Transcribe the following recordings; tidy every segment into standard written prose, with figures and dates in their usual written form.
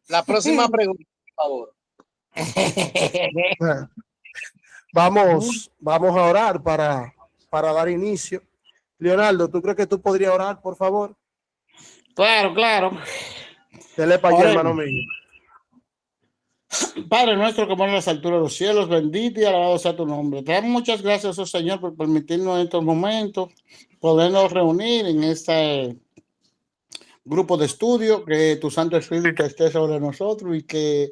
La próxima pregunta, por favor. Vamos a orar para dar inicio. Leonardo, ¿tú crees que tú podrías orar, por favor? Claro, claro. Dele para allá, hermano mío. Padre nuestro que mora en las alturas de los cielos, bendito y alabado sea tu nombre. Te damos muchas gracias, oh Señor, por permitirnos en estos momentos podernos reunir en este grupo de estudio, que tu Santo Espíritu esté sobre nosotros y que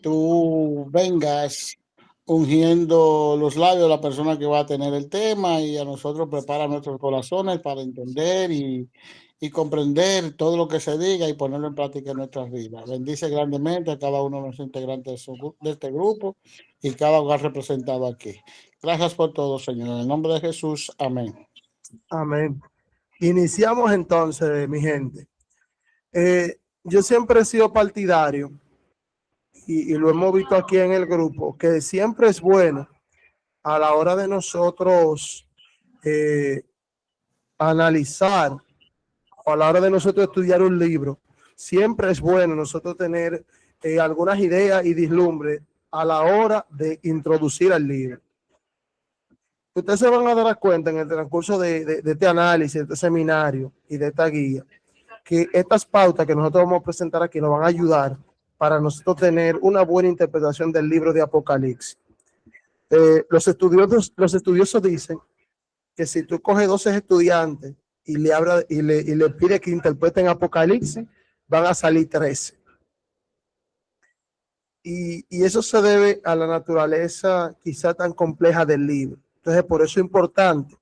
tú vengas ungiendo los labios de la persona que va a tener el tema, y a nosotros prepara nuestros corazones para entender y comprender todo lo que se diga y ponerlo en práctica en nuestras vidas. Bendice grandemente a cada uno de los integrantes de este grupo y cada hogar representado aquí. Gracias por todo, Señor. En el nombre de Jesús, amén. Amén. Iniciamos entonces, mi gente. Yo siempre he sido partidario, y lo hemos visto aquí en el grupo, que siempre es bueno a la hora de nosotros analizar, o a la hora de nosotros estudiar un libro, siempre es bueno nosotros tener algunas ideas y vislumbres a la hora de introducir al libro. Ustedes se van a dar cuenta en el transcurso de este análisis, de este seminario y de esta guía, que estas pautas que nosotros vamos a presentar aquí nos van a ayudar para nosotros tener una buena interpretación del libro de Apocalipsis. Los estudiosos dicen que si tú coges 12 estudiantes y le pide que interpreten Apocalipsis, van a salir 13. Y eso se debe a la naturaleza quizá tan compleja del libro. Entonces, por eso es importante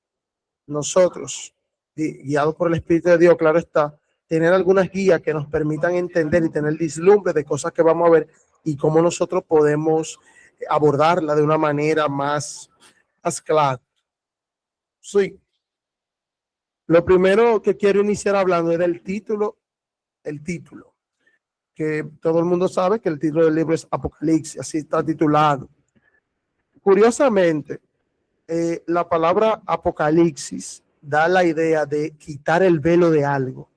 nosotros, guiados por el Espíritu de Dios, claro está, tener algunas guías que nos permitan entender y tener vislumbre de cosas que vamos a ver y cómo nosotros podemos abordarla de una manera más clara. Sí. Lo primero que quiero iniciar hablando es del título. El título, que todo el mundo sabe que el título del libro es Apocalipsis, así está titulado. Curiosamente, la palabra Apocalipsis da la idea de quitar el velo de algo,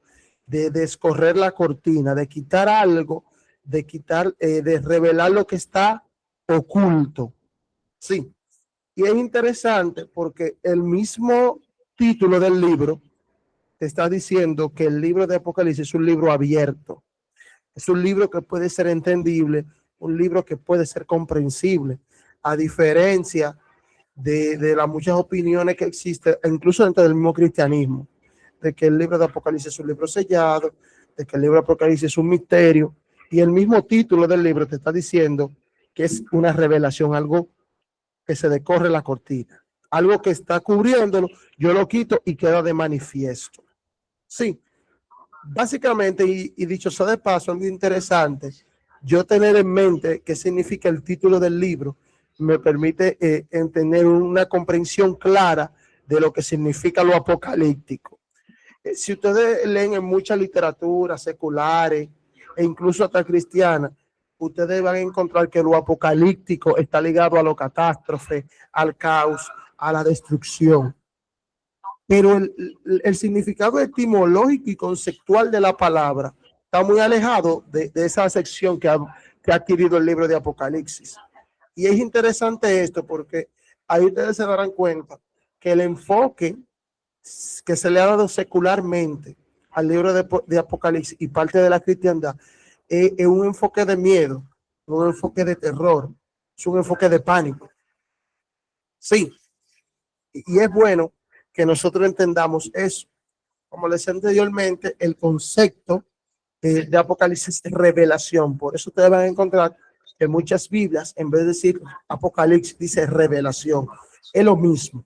de descorrer la cortina, de quitar algo, de revelar lo que está oculto. Sí. Y es interesante porque el mismo título del libro te está diciendo que el libro de Apocalipsis es un libro abierto. Es un libro que puede ser entendible, un libro que puede ser comprensible, a diferencia de las muchas opiniones que existen, incluso dentro del mismo cristianismo, de que el libro de Apocalipsis es un libro sellado, de que el libro de Apocalipsis es un misterio, y el mismo título del libro te está diciendo que es una revelación, algo que se decorre la cortina, algo que está cubriéndolo, yo lo quito y queda de manifiesto. Sí, básicamente, y dicho sea de paso, algo interesante, yo tener en mente qué significa el título del libro, me permite tener una comprensión clara de lo que significa lo apocalíptico. Si ustedes leen en mucha literatura seculares e incluso hasta cristiana, ustedes van a encontrar que lo apocalíptico está ligado a la catástrofe, al caos, a la destrucción. Pero el significado etimológico y conceptual de la palabra está muy alejado de esa sección que ha adquirido el libro de Apocalipsis. Y es interesante esto porque ahí ustedes se darán cuenta que el enfoque que se le ha dado secularmente al libro de Apocalipsis y parte de la cristiandad es un enfoque de miedo, un enfoque de terror, es un enfoque de pánico. Sí, y es bueno que nosotros entendamos eso. Como les decía anteriormente, el concepto de Apocalipsis es revelación. Por eso ustedes van a encontrar que muchas Biblias, en vez de decir Apocalipsis, dice revelación. Es lo mismo.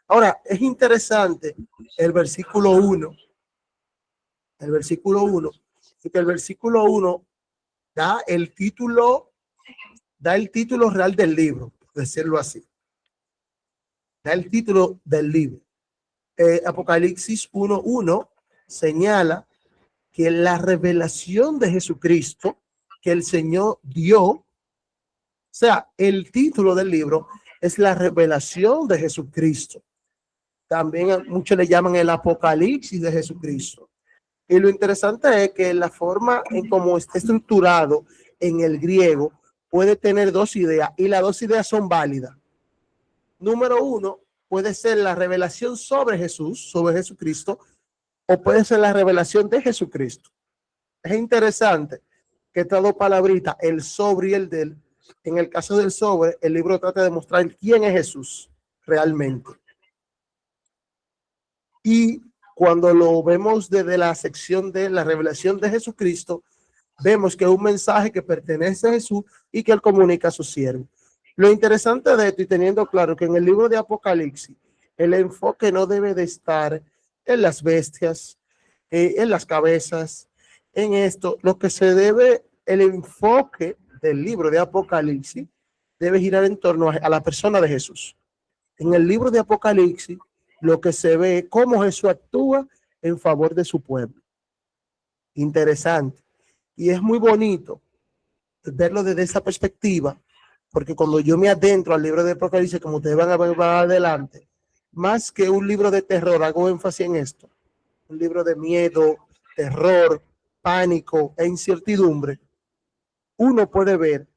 Ahora, es interesante el versículo 1. El versículo 1, porque el versículo 1 da el título real del libro, por decirlo así. Da el título del libro. Apocalipsis 1:1 señala que la revelación de Jesucristo que el Señor dio, o sea, el título del libro es la revelación de Jesucristo. También muchos le llaman el Apocalipsis de Jesucristo, Y lo interesante es que la forma en cómo está estructurado en el griego puede tener dos ideas y las dos ideas son válidas. Número uno, puede ser la revelación sobre Jesús, sobre Jesucristo, o puede ser la revelación de Jesucristo. Es interesante que estas dos palabritas, el sobre y el del, en el caso del sobre, el libro trata de mostrar quién es Jesús realmente. Y cuando lo vemos desde la sección de la revelación de Jesucristo, vemos que es un mensaje que pertenece a Jesús y que él comunica a su siervo. Lo interesante de esto, y teniendo claro que en el libro de Apocalipsis, el enfoque no debe de estar en las bestias, en las cabezas, en esto, lo que se debe, el enfoque del libro de Apocalipsis debe girar en torno a la persona de Jesús. En el libro de Apocalipsis, lo que se ve es cómo Jesús actúa en favor de su pueblo. Interesante. Y es muy bonito verlo desde esa perspectiva, porque cuando yo me adentro al libro de Apocalipsis, como ustedes van a ver más adelante, más que un libro de terror, hago énfasis en esto, un libro de miedo, terror, pánico e incertidumbre, uno puede ver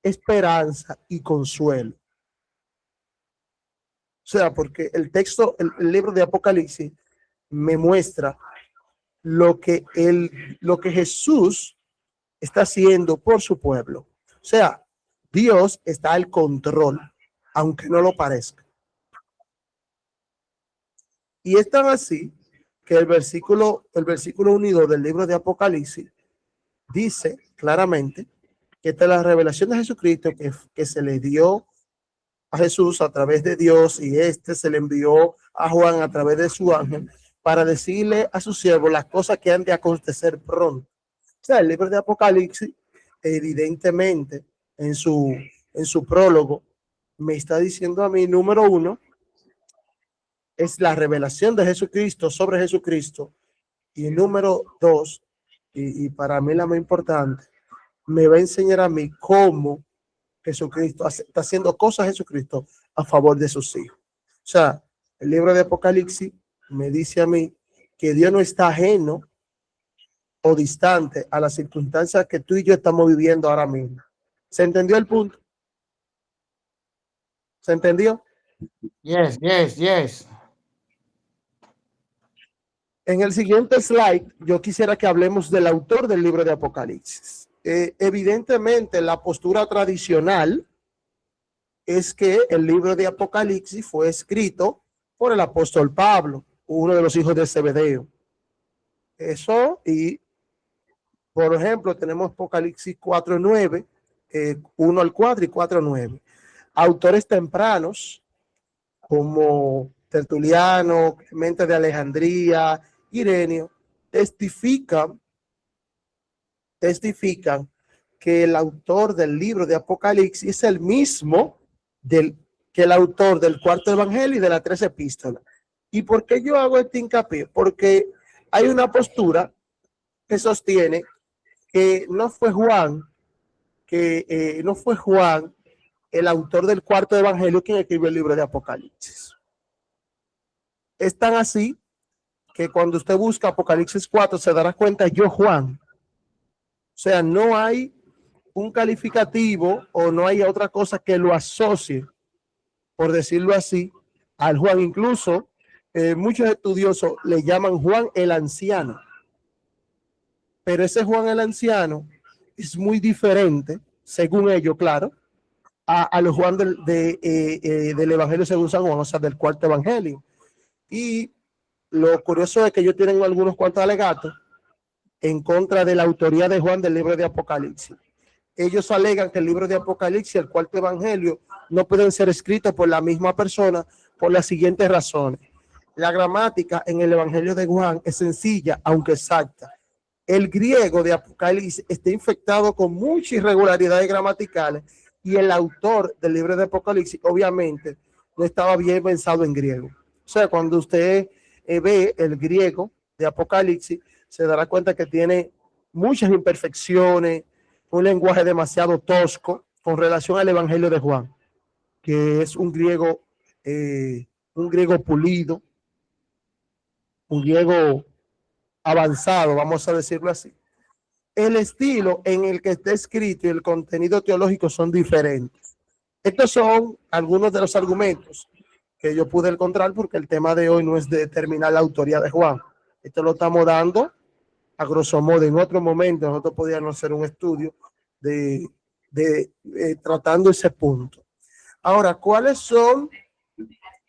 esperanza y consuelo. O sea, porque el texto, el libro de Apocalipsis me muestra lo que Jesús está haciendo por su pueblo. O sea, Dios está al control, aunque no lo parezca. Y es tan así que el versículo 1 y 2 del libro de Apocalipsis dice claramente que esta es la revelación de Jesucristo que se le dio a Jesús a través de Dios, y se le envió a Juan a través de su ángel para decirle a su siervo las cosas que han de acontecer pronto. O sea, el libro de Apocalipsis, evidentemente, en su prólogo, me está diciendo a mí, número uno, es la revelación de Jesucristo sobre Jesucristo, y número dos, y para mí la más importante, me va a enseñar a mí cómo Jesucristo está haciendo cosas Jesucristo a favor de sus hijos. O sea, el libro de Apocalipsis me dice a mí que Dios no está ajeno o distante a las circunstancias que tú y yo estamos viviendo ahora mismo. ¿Se entendió el punto? ¿Se entendió? Yes, yes, yes. En el siguiente slide, yo quisiera que hablemos del autor del libro de Apocalipsis. Evidentemente, la postura tradicional es que el libro de Apocalipsis fue escrito por el apóstol Pablo, uno de los hijos de Zebedeo. Eso, y por ejemplo, tenemos Apocalipsis 4:9, 1 al 4 y 4:9. Autores tempranos como Tertuliano, Clemente de Alejandría, Ireneo, testifican que el autor del libro de Apocalipsis es el mismo que el autor del cuarto evangelio y de las 13 epístolas. ¿Y por qué yo hago este hincapié? Porque hay una postura que sostiene que no fue Juan el autor del cuarto evangelio quien escribió el libro de Apocalipsis. Es tan así que cuando usted busca Apocalipsis 4 se dará cuenta, yo Juan. O sea, no hay un calificativo o no hay otra cosa que lo asocie, por decirlo así, al Juan. Incluso muchos estudiosos le llaman Juan el anciano. Pero ese Juan el anciano es muy diferente, según ellos, claro, al Juan del Evangelio según San Juan, o sea, del cuarto evangelio. Y lo curioso es que ellos tienen algunos cuantos alegatos en contra de la autoría de Juan del libro de Apocalipsis. Ellos alegan que el libro de Apocalipsis y el cuarto evangelio no pueden ser escritos por la misma persona por las siguientes razones. La gramática en el evangelio de Juan es sencilla, aunque exacta. El griego de Apocalipsis está infectado con muchas irregularidades gramaticales y el autor del libro de Apocalipsis obviamente no estaba bien pensado en griego. O sea, cuando usted ve el griego de Apocalipsis, se dará cuenta que tiene muchas imperfecciones, un lenguaje demasiado tosco con relación al evangelio de Juan, que es un griego pulido, un griego avanzado, vamos a decirlo así. El estilo en el que está escrito y el contenido teológico son diferentes. Estos son algunos de los argumentos que yo pude encontrar, porque el tema de hoy no es de determinar la autoría de Juan. Esto lo estamos dando a grosso modo. En otro momento nosotros podríamos hacer un estudio de tratando ese punto. Ahora, ¿cuáles son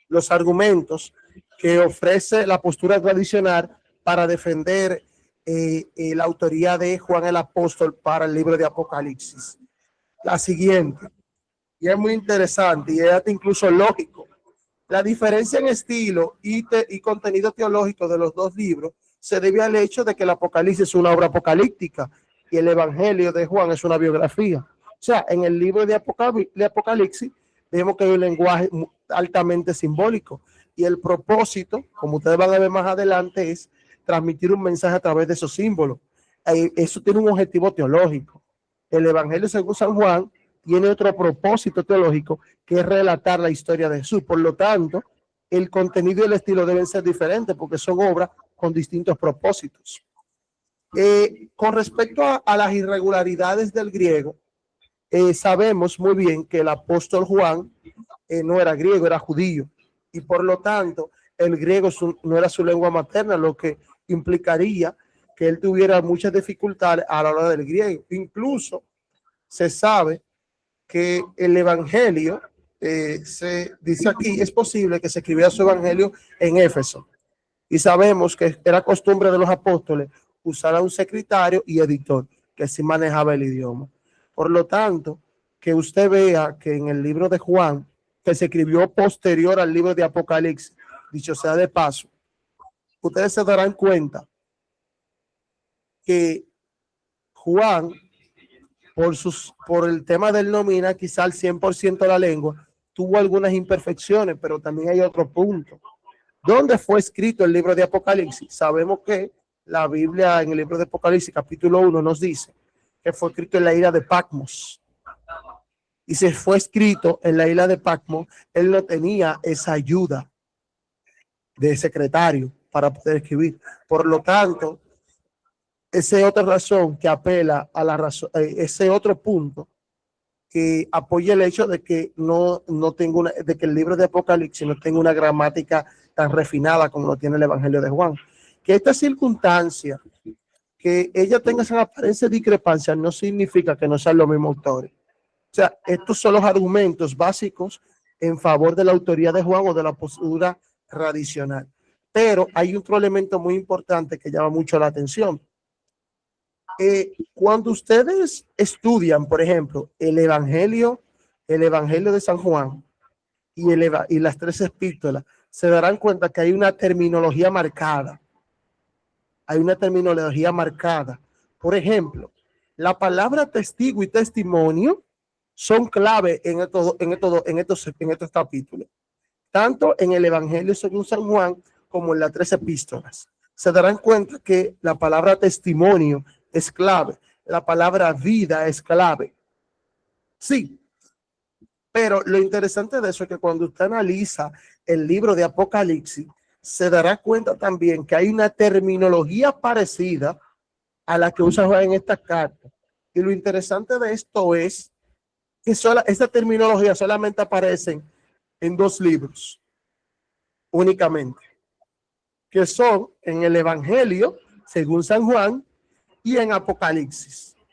los argumentos que ofrece la postura tradicional para defender la autoría de Juan el Apóstol para el libro de Apocalipsis? La siguiente, y es muy interesante y es incluso lógico. La diferencia en estilo y contenido teológico de los dos libros se debe al hecho de que el Apocalipsis es una obra apocalíptica y el Evangelio de Juan es una biografía. O sea, en el libro de Apocalipsis vemos que hay un lenguaje altamente simbólico y el propósito, como ustedes van a ver más adelante, es transmitir un mensaje a través de esos símbolos. Eso tiene un objetivo teológico. El Evangelio según San Juan tiene otro propósito teológico, que es relatar la historia de Jesús. Por lo tanto, el contenido y el estilo deben ser diferentes porque son obras con distintos propósitos. Con respecto a las irregularidades del griego, sabemos muy bien que el apóstol Juan no era griego, era judío, y por lo tanto el griego no era su lengua materna, lo que implicaría que él tuviera muchas dificultades a la hora del griego. Incluso se sabe que el evangelio, se dice aquí, es posible que se escribiera su evangelio en Éfeso, y sabemos que era costumbre de los apóstoles usar a un secretario y editor que sí manejaba el idioma. Por lo tanto, que usted vea que en el libro de Juan, que se escribió posterior al libro de Apocalipsis, dicho sea de paso, ustedes se darán cuenta que Juan, por el tema del nomina, quizá al 100% de la lengua, tuvo algunas imperfecciones, pero también hay otro punto. ¿Dónde fue escrito el libro de Apocalipsis? Sabemos que la Biblia en el libro de Apocalipsis, capítulo 1, nos dice que fue escrito en la isla de Patmos. Y si fue escrito en la isla de Patmos, él no tenía esa ayuda de secretario para poder escribir. Por lo tanto, esa es otra razón que apela a la razón, ese otro punto que apoya el hecho de que no tengo de que el libro de Apocalipsis no tenga una gramática tan refinada como lo tiene el Evangelio de Juan. Que esta circunstancia, que ella tenga esa apariencia de discrepancia, no significa que no sean los mismos autores. O sea, estos son los argumentos básicos en favor de la autoría de Juan o de la postura tradicional. Pero hay otro elemento muy importante que llama mucho la atención. Cuando ustedes estudian, por ejemplo, el Evangelio de San Juan y las tres epístolas, se darán cuenta que hay una terminología marcada. Hay una terminología marcada. Por ejemplo, la palabra testigo y testimonio son clave en estos capítulos, tanto en el Evangelio según San Juan como en las tres epístolas. Se darán cuenta que la palabra testimonio es clave, la palabra vida es clave. Sí, pero lo interesante de eso es que cuando usted analiza el libro de Apocalipsis, se dará cuenta también que hay una terminología parecida a la que usa Juan en esta carta. Y lo interesante de esto es que esta terminología solamente aparece en dos libros únicamente, que son en el Evangelio según San Juan y en Apocalipsis. O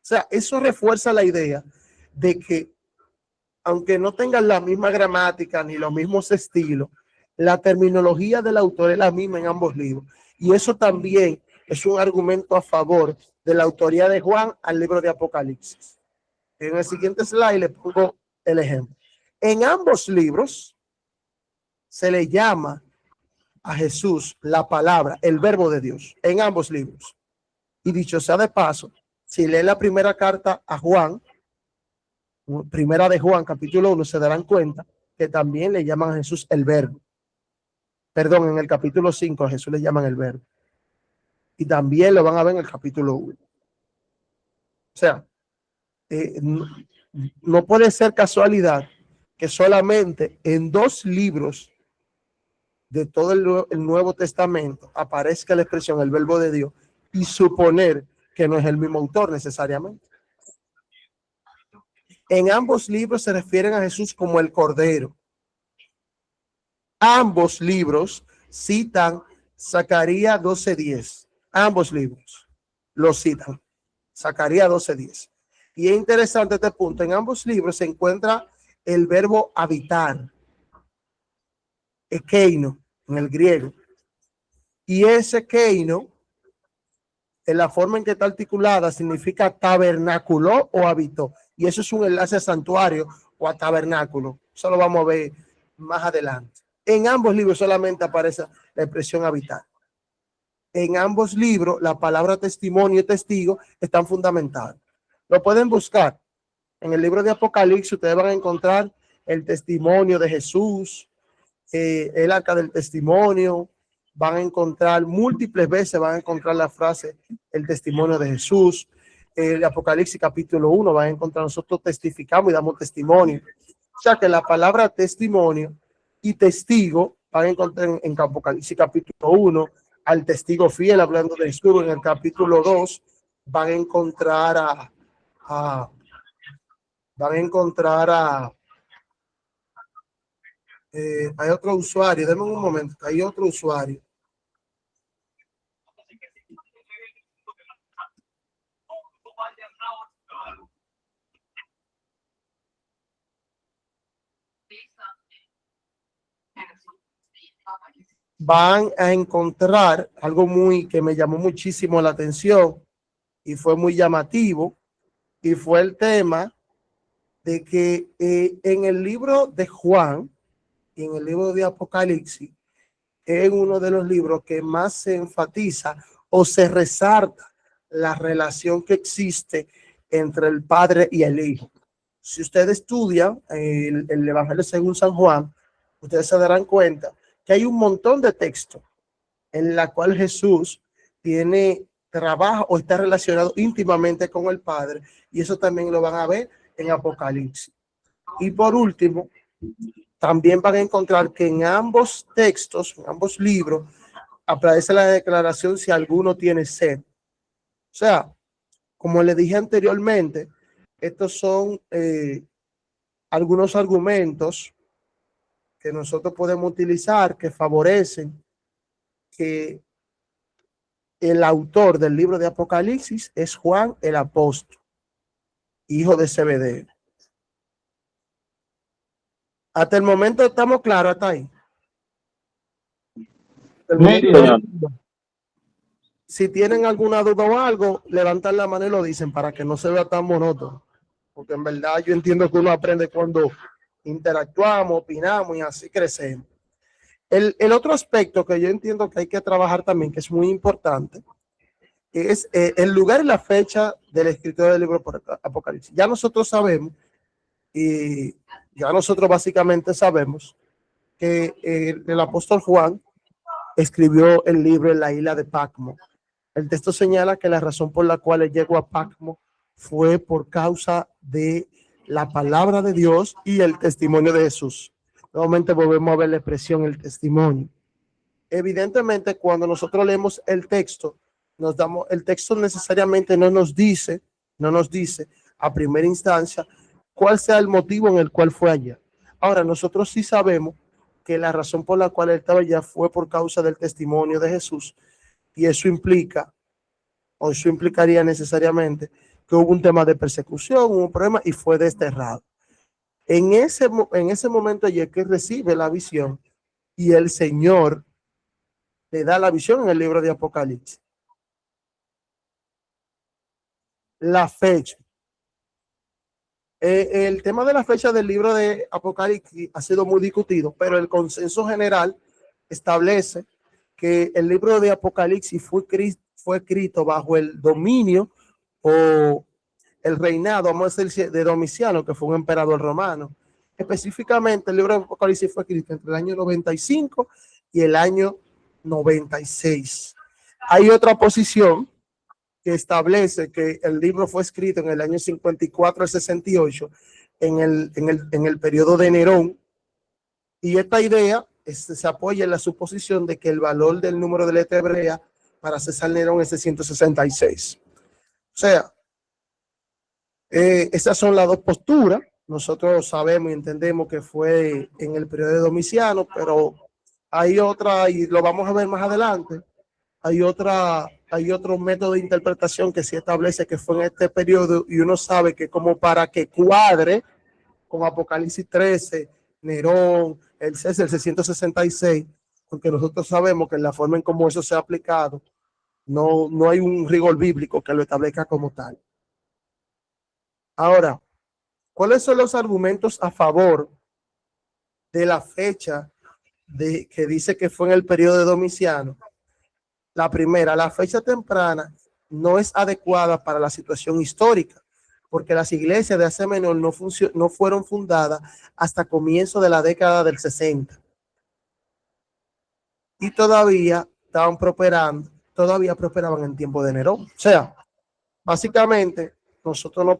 sea, eso refuerza la idea de que aunque no tengan la misma gramática ni los mismos estilos, la terminología del autor es la misma en ambos libros. Y eso también es un argumento a favor de la autoría de Juan al libro de Apocalipsis. En el siguiente slide le pongo el ejemplo. En ambos libros se le llama a Jesús la palabra, el verbo de Dios, en ambos libros. Y dicho sea de paso, si lee la primera carta a Juan, primera de Juan, capítulo 1, se darán cuenta que también le llaman a Jesús el verbo. Perdón, en el capítulo 5 a Jesús le llaman el verbo. Y también lo van a ver en el capítulo 1. O sea, no puede ser casualidad que solamente en dos libros de todo el Nuevo Testamento aparezca la expresión el verbo de Dios y suponer que no es el mismo autor necesariamente. En ambos libros se refieren a Jesús como el Cordero. Ambos libros citan Zacarías 12:10. Ambos libros lo citan. Zacarías 12:10. Y es interesante este punto. En ambos libros se encuentra el verbo habitar, ekeino, en el griego. Y ese ekeino, en la forma en que está articulada, significa tabernáculo o habitó. Y eso es un enlace a santuario o a tabernáculo. Eso lo vamos a ver más adelante. En ambos libros solamente aparece la expresión habitar. En ambos libros, la palabra testimonio y testigo están fundamentadas. Lo pueden buscar. En el libro de Apocalipsis ustedes van a encontrar el testimonio de Jesús, el arca del testimonio. Van a encontrar múltiples veces, van a encontrar la frase el testimonio de Jesús. El Apocalipsis capítulo 1 van a encontrar nosotros testificamos y damos testimonio. O sea que la palabra testimonio y testigo van a encontrar en Apocalipsis capítulo 1 al testigo fiel hablando de Jesús. En el capítulo 2 van a encontrar hay otro usuario, denme un momento, hay otro usuario. Van a encontrar algo que me llamó muchísimo la atención y fue muy llamativo, y fue el tema de que en el libro de Juan y en el libro de Apocalipsis es uno de los libros que más se enfatiza o se resalta la relación que existe entre el Padre y el Hijo. Si ustedes estudian el Evangelio según San Juan, ustedes se darán cuenta que hay un montón de textos en la cual Jesús trabaja o está relacionado íntimamente con el Padre, y eso también lo van a ver en Apocalipsis. Y por último, también van a encontrar que en ambos textos, en ambos libros, aparece la declaración si alguno tiene sed. O sea, como le dije anteriormente, estos son algunos argumentos que nosotros podemos utilizar que favorecen que el autor del libro de Apocalipsis es Juan el apóstol, hijo de Zebedeo. Hasta el momento estamos claros, hasta ahí. Si tienen alguna duda o algo, levantan la mano y lo dicen para que no se vea tan monótono. Porque en verdad yo entiendo que uno aprende cuando interactuamos, opinamos y así crecemos. El otro aspecto que yo entiendo que hay que trabajar también, que es muy importante, es el lugar y la fecha del escritor del libro de Apocalipsis. Ya nosotros sabemos, y ya nosotros básicamente sabemos, que el apóstol Juan escribió el libro en la isla de Patmos. El texto señala que la razón por la cual él llegó a Patmos fue por causa de la palabra de Dios y el testimonio de Jesús. Nuevamente volvemos a ver la expresión el testimonio. Evidentemente, cuando nosotros leemos el texto, el texto necesariamente no nos dice a primera instancia cuál sea el motivo en el cual fue allá. Ahora, nosotros sí sabemos que la razón por la cual él estaba allá fue por causa del testimonio de Jesús, y eso implicaría necesariamente que hubo un tema de persecución, hubo un problema y fue desterrado. En ese momento ya que recibe la visión y el Señor le da la visión en el libro de Apocalipsis. La fecha. El tema de la fecha del libro de Apocalipsis ha sido muy discutido, pero el consenso general establece que el libro de Apocalipsis fue escrito bajo el dominio o el reinado, vamos a decir, de Domiciano, que fue un emperador romano. Específicamente, el libro de Apocalipsis fue escrito entre el año 95 y el año 96. Hay otra posición que establece que el libro fue escrito en el año 54 al 68, en el periodo de Nerón, y esta idea se apoya en la suposición de que el valor del número de letra hebrea para César Nerón es de 166. O sea, esas son las dos posturas. Nosotros sabemos y entendemos que fue en el periodo de Domiciano, pero hay otra, y lo vamos a ver más adelante, hay otro método de interpretación que sí establece que fue en este periodo, y uno sabe que como para que cuadre con Apocalipsis 13, Nerón, el César, el 666, porque nosotros sabemos que en la forma en cómo eso se ha aplicado, no hay un rigor bíblico que lo establezca como tal. Ahora, ¿cuáles son los argumentos a favor de la fecha que dice que fue en el periodo de Domiciano? La primera, la fecha temprana no es adecuada para la situación histórica, porque las iglesias de Asia Menor no fueron fundadas hasta comienzo de la década del 60. Y todavía prosperaban en tiempo de Nerón. O sea, básicamente, nosotros no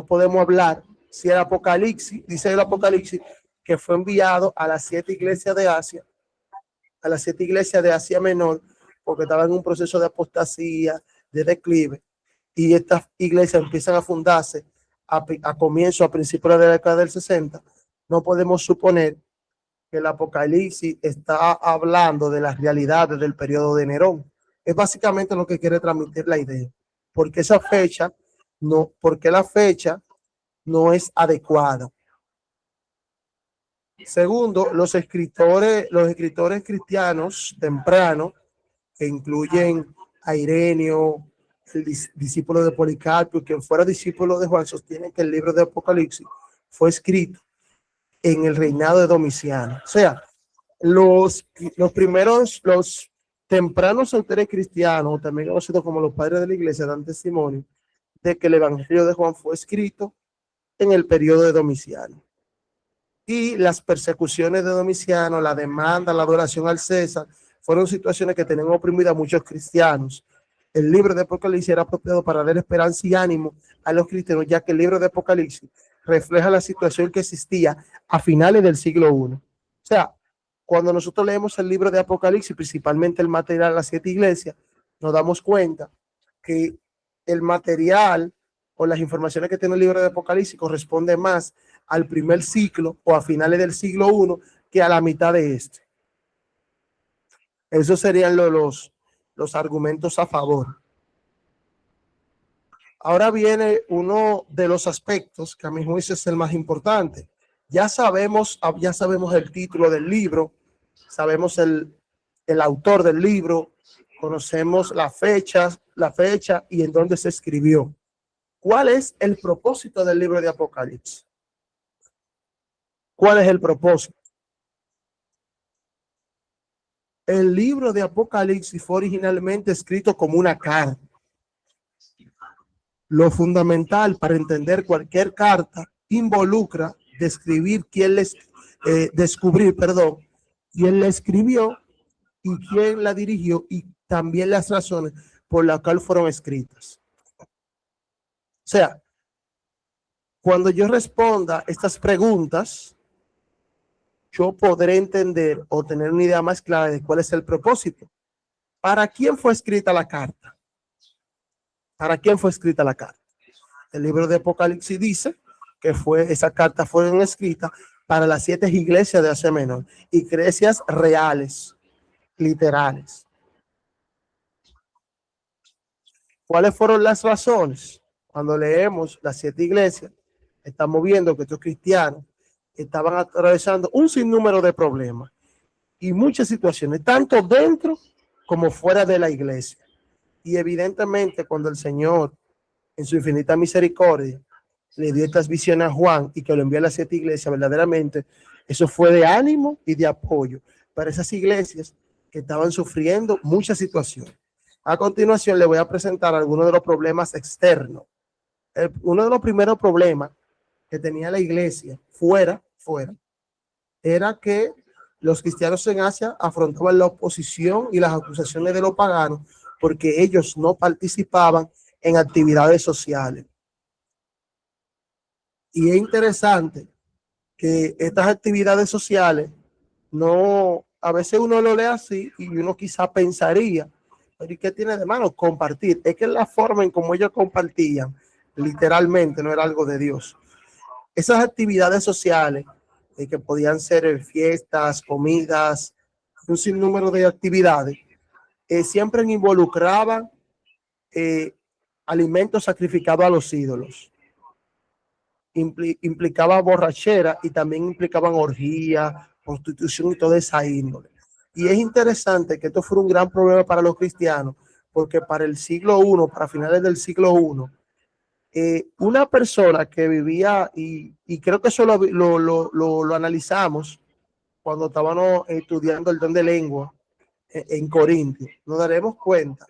podemos hablar si el Apocalipsis, dice el Apocalipsis, que fue enviado a las 7 iglesias de Asia, Menor, porque estaban en un proceso de apostasía, de declive, y estas iglesias empiezan a fundarse a principios de la década del 60. No podemos suponer que el Apocalipsis está hablando de las realidades del periodo de Nerón. Es básicamente lo que quiere transmitir la idea, porque la fecha no es adecuada. Segundo, los escritores cristianos tempranos, que incluyen a Ireneo, el discípulo de Policarpio, quien fuera discípulo de Juan, sostienen que el libro de Apocalipsis fue escrito en el reinado de Domiciano. O sea, los tempranos autores cristianos, también conocidos como los padres de la iglesia, dan testimonio de que el evangelio de Juan fue escrito en el periodo de Domiciano. Y las persecuciones de Domiciano, la demanda, la adoración al César, fueron situaciones que tenían oprimida a muchos cristianos. El libro de Apocalipsis era apropiado para dar esperanza y ánimo a los cristianos, ya que el libro de Apocalipsis refleja la situación que existía a finales del siglo I. O sea, cuando nosotros leemos el libro de Apocalipsis, principalmente el material de las 7 iglesias, nos damos cuenta que el material o las informaciones que tiene el libro de Apocalipsis corresponde más al primer ciclo o a finales del siglo I que a la mitad de este. Esos serían los argumentos a favor. Ahora viene uno de los aspectos que a mi juicio es el más importante. Ya sabemos el título del libro, sabemos el autor del libro, conocemos la fecha y en dónde se escribió. ¿Cuál es el propósito del libro de Apocalipsis? ¿Cuál es el propósito? El libro de Apocalipsis fue originalmente escrito como una carta. Lo fundamental para entender cualquier carta involucra descubrir quién la escribió y quién la dirigió, y también las razones por las cuales fueron escritas. O sea, cuando yo responda estas preguntas, yo podré entender o tener una idea más clara de cuál es el propósito. ¿Para quién fue escrita la carta? ¿Para quién fue escrita la carta? El libro de Apocalipsis dice que esa carta fue escrita para las 7 iglesias de Asia Menor, iglesias reales, literales. ¿Cuáles fueron las razones? Cuando leemos las 7 iglesias, estamos viendo que estos cristianos estaban atravesando un sinnúmero de problemas y muchas situaciones, tanto dentro como fuera de la iglesia. Y evidentemente, cuando el Señor, en su infinita misericordia, le dio estas visiones a Juan y que lo envió a las 7 iglesias, verdaderamente eso fue de ánimo y de apoyo para esas iglesias que estaban sufriendo muchas situaciones. A continuación le voy a presentar algunos de los problemas externos. Uno de los primeros problemas que tenía la iglesia fuera, era que los cristianos en Asia afrontaban la oposición y las acusaciones de los paganos porque ellos no participaban en actividades sociales. Y es interesante que estas actividades sociales no, a veces uno lo lee así y uno quizá pensaría, pero ¿y qué tiene de malo compartir? Es que la forma en como ellos compartían, literalmente no era algo de Dios. Esas actividades sociales, que podían ser fiestas, comidas, un sinnúmero de actividades, siempre involucraban alimentos sacrificados a los ídolos. Implicaba borrachera y también implicaban orgía, prostitución y toda esa índole. Y es interesante que esto fue un gran problema para los cristianos, porque para el siglo I, para finales del siglo I, una persona que vivía, y creo que eso lo analizamos cuando estábamos estudiando el don de lengua en Corintio, nos daremos cuenta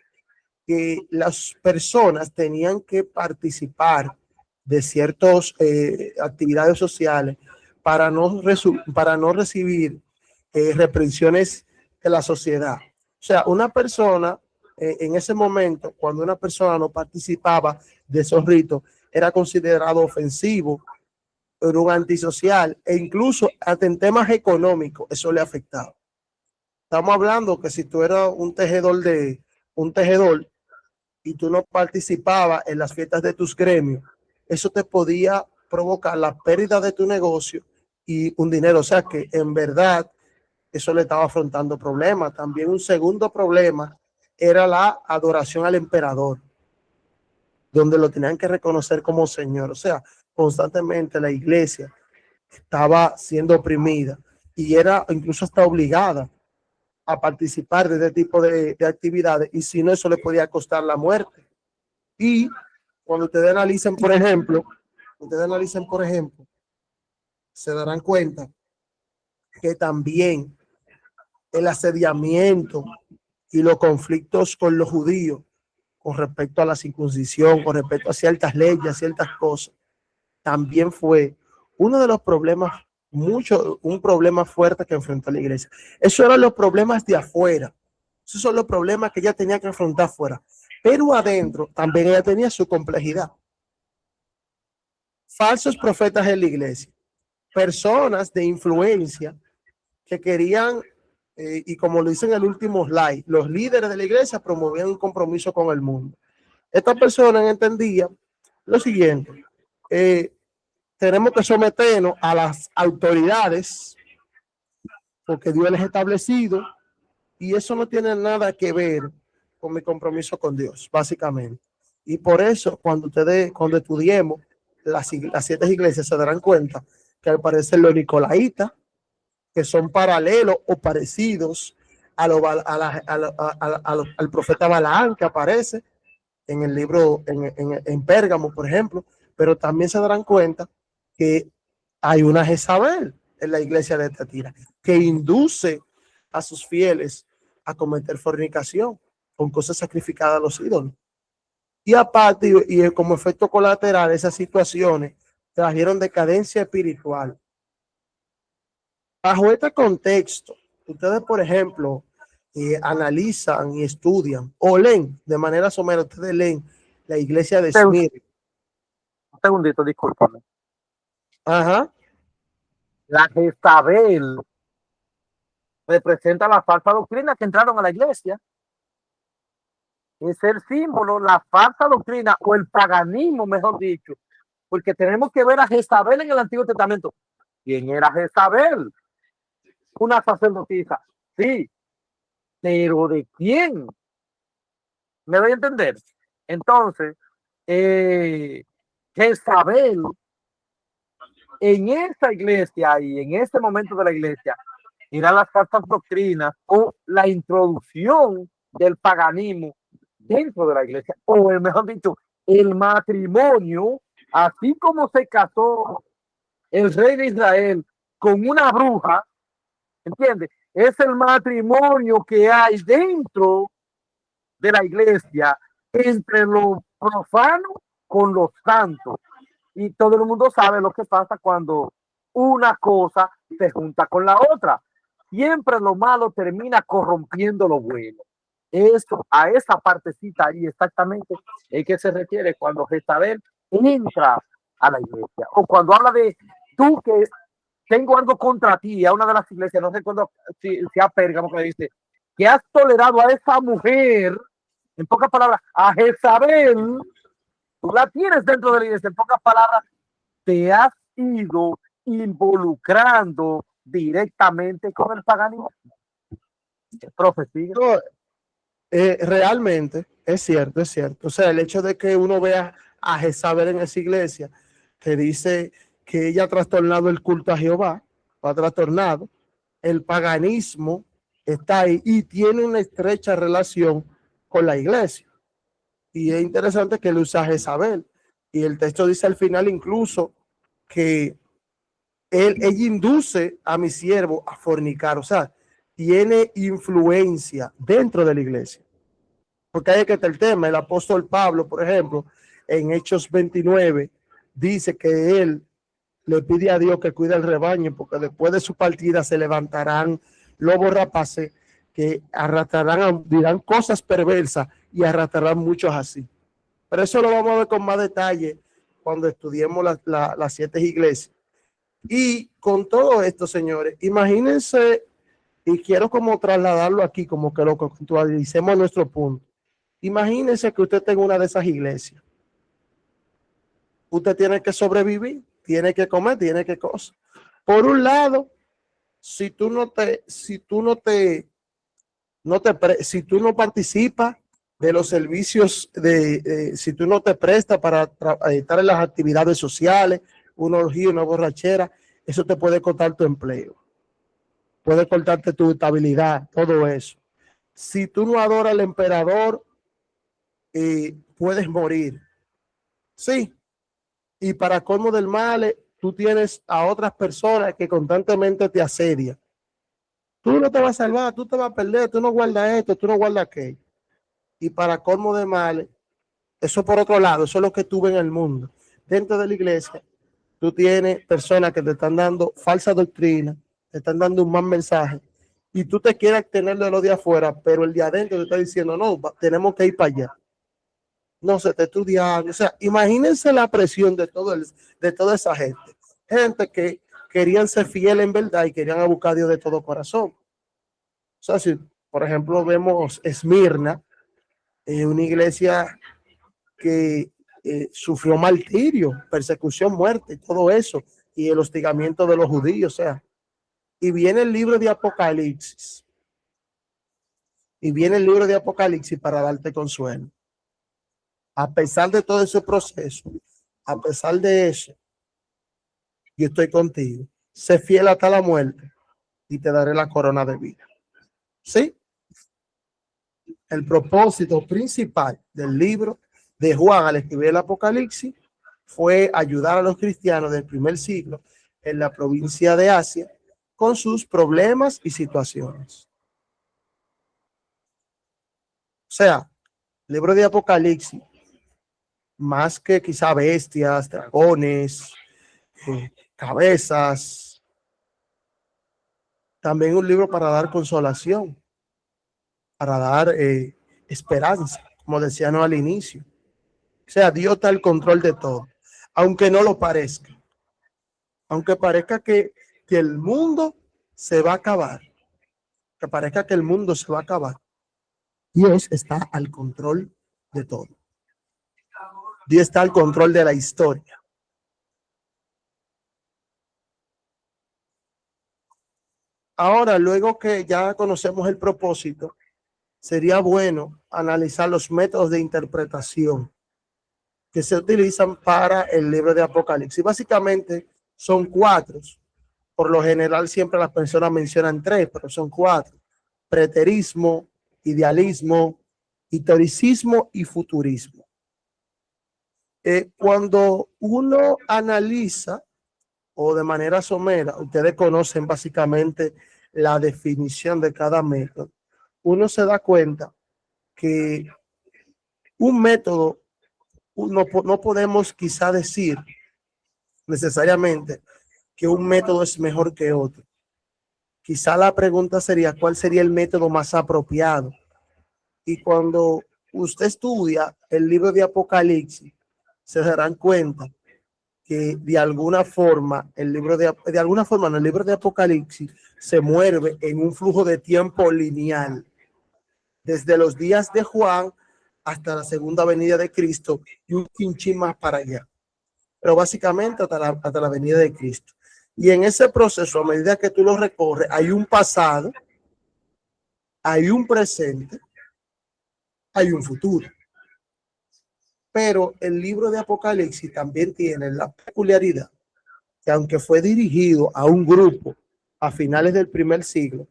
que las personas tenían que participar de ciertas actividades sociales para no recibir reprensiones de la sociedad. O sea, una persona en ese momento, cuando una persona no participaba de esos ritos, era considerado ofensivo, era un antisocial, e incluso hasta en temas económicos eso le afectaba. Estamos hablando que si tú eras un tejedor y tú no participabas en las fiestas de tus gremios, eso te podía provocar la pérdida de tu negocio y un dinero. O sea que en verdad eso le estaba afrontando problemas. También un segundo problema era la adoración al emperador, donde lo tenían que reconocer como señor. O sea, constantemente la iglesia estaba siendo oprimida y era incluso hasta obligada a participar de este tipo de actividades, y si no, eso le podía costar la muerte. Y cuando ustedes analicen, por ejemplo, se darán cuenta que también el asediamiento y los conflictos con los judíos con respecto a la circuncisión, con respecto a ciertas leyes, a ciertas cosas, también fue uno de los problemas, un problema fuerte que enfrentó la iglesia. Esos eran los problemas de afuera. Esos son los problemas que ella tenía que afrontar afuera. Pero adentro también ella tenía su complejidad. Falsos profetas en la iglesia, personas de influencia que querían, y como lo dicen en el último slide, los líderes de la iglesia promovían un compromiso con el mundo. Estas personas entendían lo siguiente: tenemos que someternos a las autoridades porque Dios les ha establecido, y eso no tiene nada que ver con mi compromiso con Dios, básicamente. Y por eso, cuando estudiemos las 7 iglesias, se darán cuenta que al parecer los nicolaitas, que son paralelos o parecidos al profeta Balaam, que aparece en el libro, en Pérgamo, por ejemplo, pero también se darán cuenta que hay una Jezabel en la iglesia de Tiatira que induce a sus fieles a cometer fornicación con cosas sacrificadas a los ídolos. Y aparte, y como efecto colateral, esas situaciones trajeron decadencia espiritual. Bajo este contexto, ustedes, por ejemplo, analizan y estudian o leen de manera somera, ustedes leen la iglesia de Esmirna. Un segundito, discúlpame. Ajá. La Jezabel representa la falsa doctrina que entraron a la iglesia. Es el símbolo, la falsa doctrina o el paganismo, mejor dicho, porque tenemos que ver a Jezabel en el Antiguo Testamento. ¿Quién era Jezabel? Una sacerdotisa, sí, pero ¿de quién? ¿Me doy a entender? Entonces, Jezabel en esa iglesia y en este momento de la iglesia eran las falsas doctrinas o la introducción del paganismo dentro de la iglesia, o mejor dicho, el matrimonio, así como se casó el rey de Israel con una bruja, ¿entiendes? Es el matrimonio que hay dentro de la iglesia entre lo profano con los santos. Y todo el mundo sabe lo que pasa cuando una cosa se junta con la otra. Siempre lo malo termina corrompiendo lo bueno. Eso, a esa partecita ahí exactamente es que se refiere cuando Jezabel entra a la iglesia. O cuando habla de tú que tengo algo contra ti, a una de las iglesias, no recuerdo si a Pérgamo, que le dice, que has tolerado a esa mujer, en pocas palabras, a Jezabel, tú la tienes dentro de la iglesia, en pocas palabras, te has ido involucrando directamente con el paganismo. Profecía. No, realmente es cierto, es cierto. O sea, el hecho de que uno vea a Jezabel en esa iglesia, que dice que ella ha trastornado el culto a Jehová, lo ha trastornado, el paganismo está ahí y tiene una estrecha relación con la iglesia. Y es interesante que él usa a Jezabel. Y el texto dice al final incluso que ella induce a mi siervo a fornicar, o sea, tiene influencia dentro de la iglesia. Porque ahí es que está el tema. El apóstol Pablo, por ejemplo, en Hechos 29, dice que él le pide a Dios que cuide el rebaño, porque después de su partida se levantarán lobos rapaces que arrastrarán, dirán cosas perversas y arrastrarán muchos así. Pero eso lo vamos a ver con más detalle cuando estudiemos las 7 iglesias. Y con todo esto, señores, imagínense, y quiero como trasladarlo aquí, como que lo contextualicemos nuestro punto. Imagínense que usted tenga una de esas iglesias. Usted tiene que sobrevivir, tiene que comer, tiene que cosas. Por un lado, si tú no participas de los servicios, si tú no te prestas para estar en las actividades sociales, una orgía, una borrachera, eso te puede cortar tu empleo, puede cortarte tu estabilidad, todo eso. Si tú no adoras al emperador, puedes morir. Sí. Y para colmo del mal, tú tienes a otras personas que constantemente te asedian. Tú no te vas a salvar, tú te vas a perder, tú no guardas esto, tú no guardas aquello. Y para colmo de mal, eso por otro lado, eso es lo que tú ves en el mundo. Dentro de la iglesia, tú tienes personas que te están dando falsa doctrina, te están dando un mal mensaje, y tú te quieres tener de lo de afuera, pero el de adentro te está diciendo, no, tenemos que ir para allá. No se te estudian. O sea, imagínense la presión de toda esa gente que querían ser fieles en verdad y querían buscar a Dios de todo corazón. O sea, si por ejemplo vemos Esmirna, una iglesia que sufrió martirio, persecución, muerte y todo eso, y el hostigamiento de los judíos, o sea, y viene el libro de Apocalipsis, para darte consuelo. A pesar de todo ese proceso, a pesar de eso, yo estoy contigo. Sé fiel hasta la muerte y te daré la corona de vida. ¿Sí? El propósito principal del libro de Juan al escribir el Apocalipsis fue ayudar a los cristianos del primer siglo en la provincia de Asia con sus problemas y situaciones. O sea, el libro de Apocalipsis, más que quizá bestias, dragones, cabezas, también un libro para dar consolación, para dar esperanza, como decíamos al inicio. O sea, Dios está al control de todo, aunque no lo parezca, aunque parezca que el mundo se va a acabar, que parezca que el mundo se va a acabar, Dios está al control de todo. Dios está al control de la historia. Ahora, luego que ya conocemos el propósito, sería bueno analizar los métodos de interpretación que se utilizan para el libro de Apocalipsis. Básicamente son 4. Por lo general siempre las personas mencionan 3, pero son 4. Preterismo, idealismo, historicismo y futurismo. Cuando uno analiza o de manera somera, ustedes conocen básicamente la definición de cada método, uno se da cuenta que un método, no podemos quizá decir necesariamente que un método es mejor que otro. Quizá la pregunta sería, ¿cuál sería el método más apropiado? Y cuando usted estudia el libro de Apocalipsis, se darán cuenta que de alguna forma el libro de alguna forma no, el libro de Apocalipsis se mueve en un flujo de tiempo lineal, desde los días de Juan hasta la segunda venida de Cristo y un chinchín más para allá, pero básicamente hasta la venida de Cristo. Y en ese proceso, a medida que tú lo recorres, hay un pasado, hay un presente, hay un futuro. Pero el libro de Apocalipsis también tiene la peculiaridad que, aunque fue dirigido a un grupo a finales del primer siglo,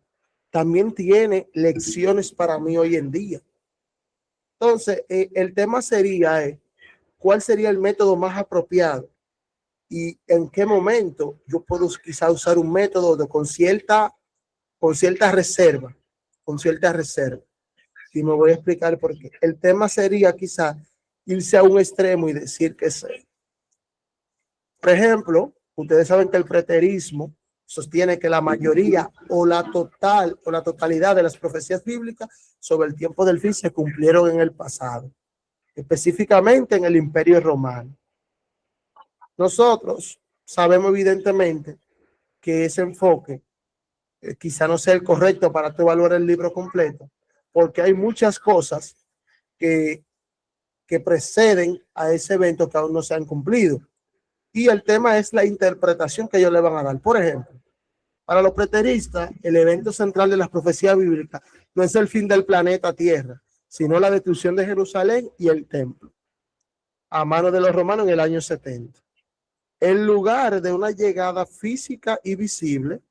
también tiene lecciones para mí hoy en día. Entonces, el tema sería, ¿cuál sería el método más apropiado? Y en qué momento yo puedo quizá usar un método con cierta reserva, Y me voy a explicar por qué. El tema sería quizá irse a un extremo y decir que sé. Por ejemplo, ustedes saben que el preterismo sostiene que la mayoría o la totalidad de las profecías bíblicas sobre el tiempo del fin se cumplieron en el pasado, específicamente en el Imperio Romano. Nosotros sabemos evidentemente que ese enfoque quizá no sea el correcto para tú evaluar el libro completo, porque hay muchas cosas que preceden a ese evento que aún no se han cumplido. Y el tema es la interpretación que ellos le van a dar. Por ejemplo, para los preteristas, el evento central de las profecías bíblicas no es el fin del planeta Tierra, sino la destrucción de Jerusalén y el templo a manos de los romanos en el año 70. En lugar de una llegada física y visible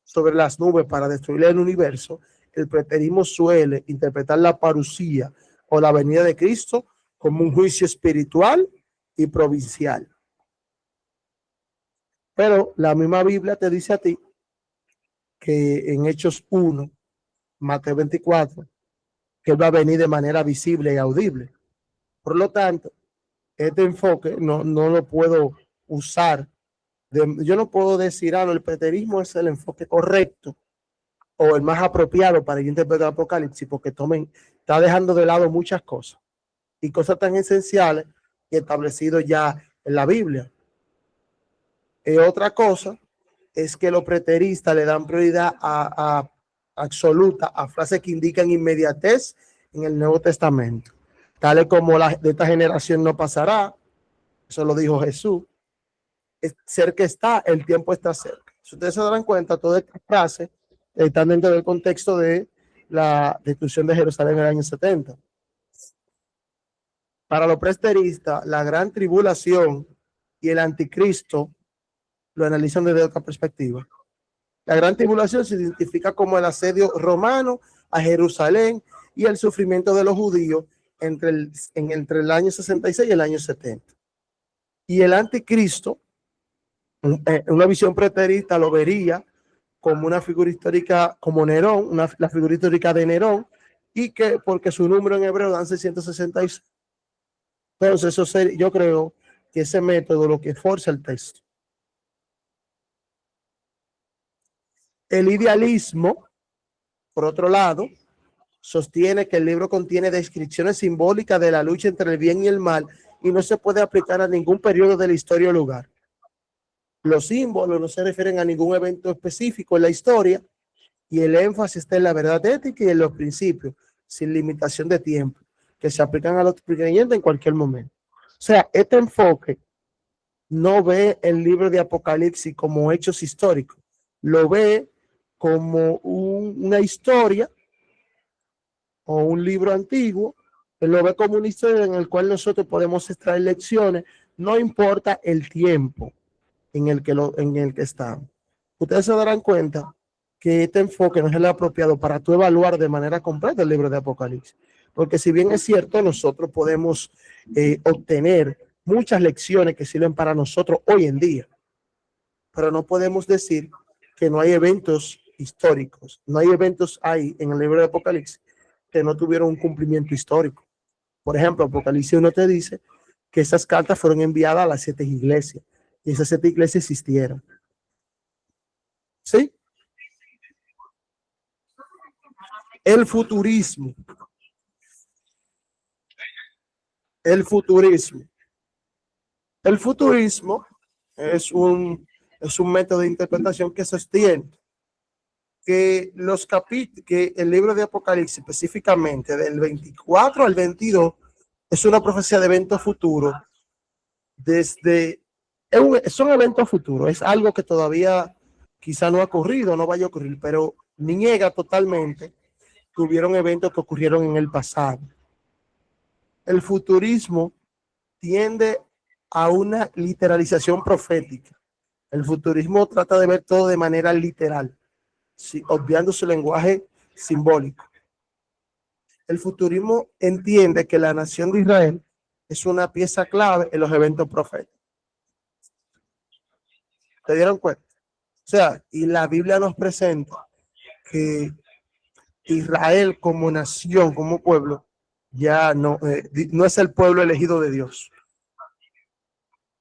sobre las nubes para destruir el universo, el preterismo suele interpretar la parusía o la venida de Cristo como un juicio espiritual y provincial. Pero la misma Biblia te dice a ti que en Hechos 1, Mateo 24, que Él va a venir de manera visible y audible. Por lo tanto, este enfoque no lo puedo usar. Yo no puedo decir, no, el preterismo es el enfoque correcto o el más apropiado para interpretar el Apocalipsis, porque está dejando de lado muchas cosas y cosas tan esenciales y establecidos ya en la Biblia. Otra cosa es que los preteristas le dan prioridad absoluta a frases que indican inmediatez en el Nuevo Testamento, tales como de esta generación no pasará, eso lo dijo Jesús, cerca está, el tiempo está cerca. Si ustedes se darán cuenta, todas estas frases están dentro del contexto de la destrucción de Jerusalén en el año 70. Para los preteristas, la gran tribulación y el anticristo lo analizan desde otra perspectiva. La gran tribulación se identifica como el asedio romano a Jerusalén y el sufrimiento de los judíos entre el año 66 y el año 70. Y el anticristo, una visión preterista, lo vería como una figura histórica, como Nerón, la figura histórica de Nerón, y que porque su número en hebreo dan 666. Entonces, yo creo que ese método lo que forza el texto. El idealismo, por otro lado, sostiene que el libro contiene descripciones simbólicas de la lucha entre el bien y el mal y no se puede aplicar a ningún periodo de la historia o lugar. Los símbolos no se refieren a ningún evento específico en la historia y el énfasis está en la verdad ética y en los principios, sin limitación de tiempo, que se aplican a los creyentes en cualquier momento. O sea, este enfoque no ve el libro de Apocalipsis como hechos históricos, lo ve como una historia o un libro antiguo, lo ve como una historia en el cual nosotros podemos extraer lecciones, no importa el tiempo en el que estamos. Ustedes se darán cuenta que este enfoque no es el apropiado para tú evaluar de manera completa el libro de Apocalipsis, porque si bien es cierto, nosotros podemos obtener muchas lecciones que sirven para nosotros hoy en día, pero no podemos decir que no hay eventos históricos, no hay eventos ahí en el libro de Apocalipsis que no tuvieron un cumplimiento histórico. Por ejemplo, Apocalipsis 1 te dice que esas cartas fueron enviadas a las 7 iglesias y esas 7 iglesias existieron. ¿Sí? El futurismo. El futurismo es un método de interpretación que sostiene que que el libro de Apocalipsis, específicamente del 24 al 22, es una profecía de eventos futuros. Son eventos futuros, es algo que todavía quizá no ha ocurrido, no vaya a ocurrir, pero niega totalmente que hubieron eventos que ocurrieron en el pasado. El futurismo tiende a una literalización profética. El futurismo trata de ver todo de manera literal, sí, obviando su lenguaje simbólico. El futurismo entiende que la nación de Israel es una pieza clave en los eventos proféticos. ¿Se dieron cuenta? O sea, y la Biblia nos presenta que Israel como nación, como pueblo, ya no es el pueblo elegido de Dios.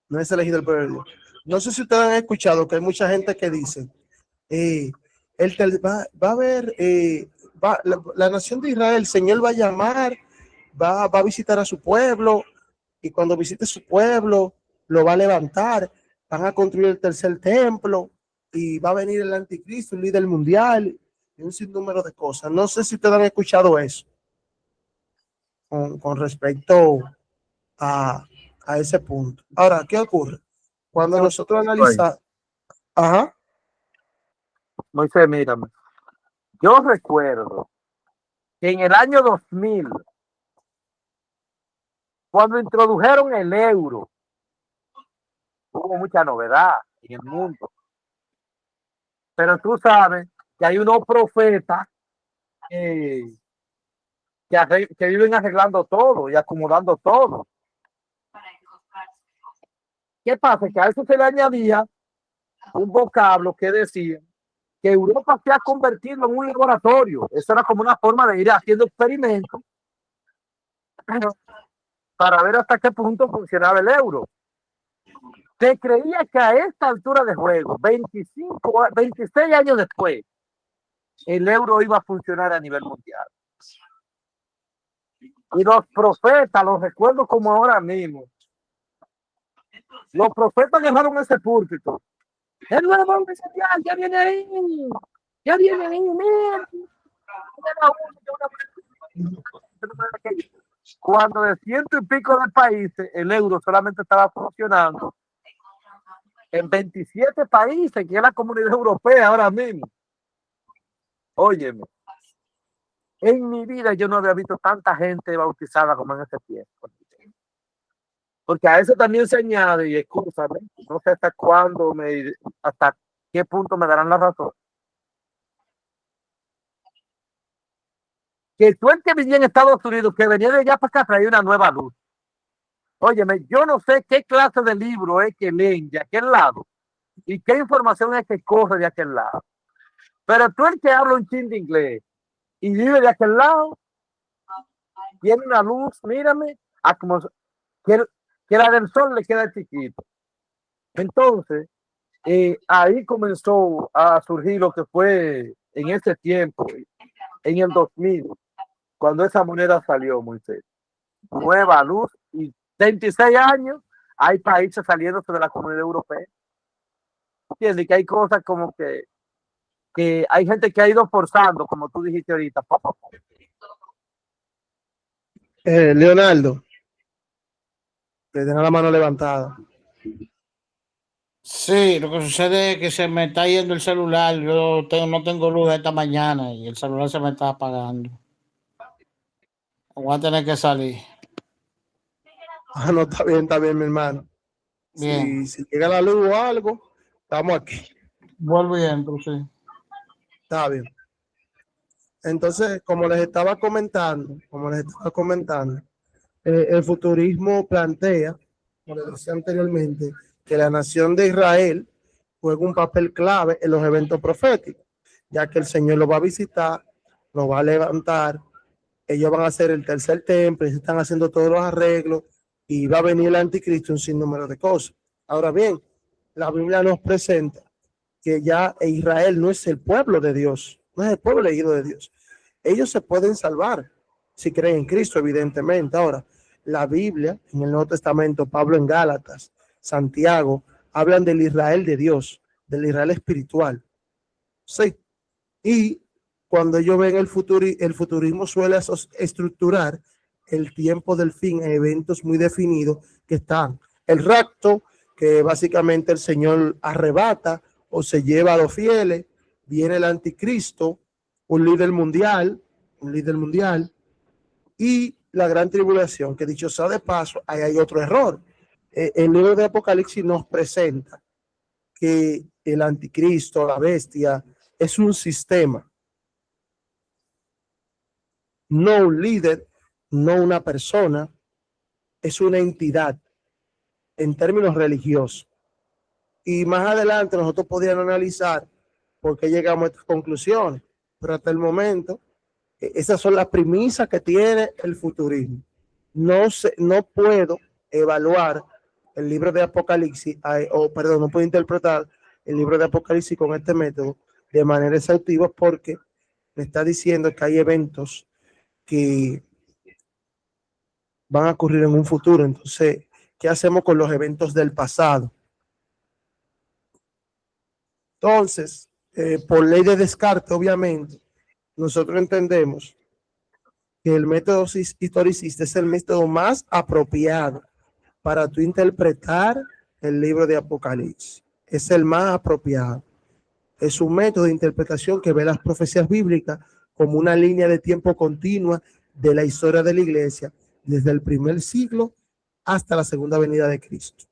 No es elegido el pueblo de Dios. No sé si ustedes han escuchado que hay mucha gente que dice, va a haber, la nación de Israel, el Señor va a llamar, va a visitar a su pueblo, y cuando visite su pueblo, lo va a levantar, van a construir el tercer templo, y va a venir el anticristo, el líder mundial, y un sinnúmero de cosas. No sé si ustedes han escuchado eso con respecto a ese punto. Ahora, ¿qué ocurre? Cuando nosotros analizamos... Ajá. Moisés, mírame. Yo recuerdo que en el año 2000, cuando introdujeron el euro, hubo mucha novedad en el mundo. Pero tú sabes que hay unos profetas que viven arreglando todo y acomodando todo. ¿Qué pasa? Que a eso se le añadía un vocablo que decía que Europa se ha convertido en un laboratorio. Eso era como una forma de ir haciendo experimentos para ver hasta qué punto funcionaba el euro. Se creía que a esta altura de juego, 26 años después, el euro iba a funcionar a nivel mundial. Y los profetas, los recuerdo como ahora mismo, los profetas dejaron ese púlpito. El nuevo orden mundial ya viene ahí, mira. Cuando de 100 y pico de países, el euro solamente estaba funcionando en 27 países, que es la Comunidad Europea ahora mismo. Óyeme, en mi vida yo no había visto tanta gente bautizada como en ese tiempo. Porque a eso también se añade, y escúchame, no sé hasta qué punto me darán la razón, que tú el que vivía en Estados Unidos, que venía de allá para acá, traía una nueva luz. Óyeme, yo no sé qué clase de libro es que leen de aquel lado y qué información es que corre de aquel lado. Pero tú el que habla un chin de inglés y vive de aquel lado, tiene una luz, mírame, a como que la del sol le queda chiquito. Entonces, ahí comenzó a surgir lo que fue en ese tiempo, en el 2000, cuando esa moneda salió, Moisés. Nueva luz, y 26 años hay países saliéndose de la Comunidad Europea. ¿Entiendes? Que hay cosas como que hay gente que ha ido forzando, como tú dijiste ahorita. Leonardo, que tenga la mano levantada. Sí, lo que sucede es que se me está yendo el celular. Yo no tengo luz esta mañana y el celular se me está apagando. Voy a tener que salir. Ah, no, está bien, mi hermano. Bien. Si llega la luz o algo, estamos aquí. Vuelvo y entro, sí. Está bien. Entonces, como les estaba comentando, el futurismo plantea, como les decía anteriormente, que la nación de Israel juega un papel clave en los eventos proféticos, ya que el Señor lo va a visitar, lo va a levantar, ellos van a hacer el tercer templo, y se están haciendo todos los arreglos, y va a venir el anticristo, un sinnúmero de cosas. Ahora bien, la Biblia nos presenta que ya Israel no es el pueblo de Dios, no es el pueblo elegido de Dios. Ellos se pueden salvar si creen en Cristo, evidentemente. Ahora, la Biblia, en el Nuevo Testamento, Pablo en Gálatas, Santiago, hablan del Israel de Dios, del Israel espiritual. Sí. Y cuando ellos ven el futurismo suele estructurar el tiempo del fin en eventos muy definidos que están el rapto, que básicamente el Señor arrebata o se lleva a los fieles, viene el anticristo, un líder mundial, y la gran tribulación, que dicho sea de paso, ahí hay otro error. El libro de Apocalipsis nos presenta que el anticristo, la bestia, es un sistema, no un líder, no una persona, es una entidad en términos religiosos. Y más adelante nosotros podríamos analizar por qué llegamos a estas conclusiones, pero hasta el momento esas son las premisas que tiene el futurismo. No puedo evaluar el libro de Apocalipsis, no puedo interpretar el libro de Apocalipsis con este método de manera exhaustiva, porque me está diciendo que hay eventos que van a ocurrir en un futuro. Entonces, ¿qué hacemos con los eventos del pasado? Entonces, por ley de descarte, obviamente, nosotros entendemos que el método historicista es el método más apropiado para tú interpretar el libro de Apocalipsis. Es el más apropiado. Es un método de interpretación que ve las profecías bíblicas como una línea de tiempo continua de la historia de la iglesia, desde el primer siglo hasta la segunda venida de Cristo.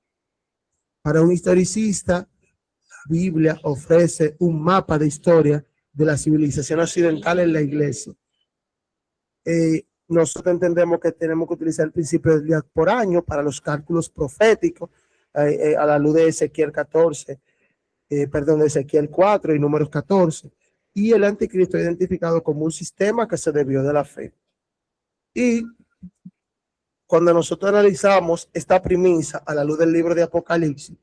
Para un historicista, la Biblia ofrece un mapa de historia de la civilización occidental en la iglesia. Nosotros entendemos que tenemos que utilizar el principio del día por año para los cálculos proféticos, a la luz de Ezequiel 14, de Ezequiel 4 y Números 14. Y el anticristo es identificado como un sistema que se desvió de la fe. Y cuando nosotros analizamos esta premisa a la luz del libro de Apocalipsis,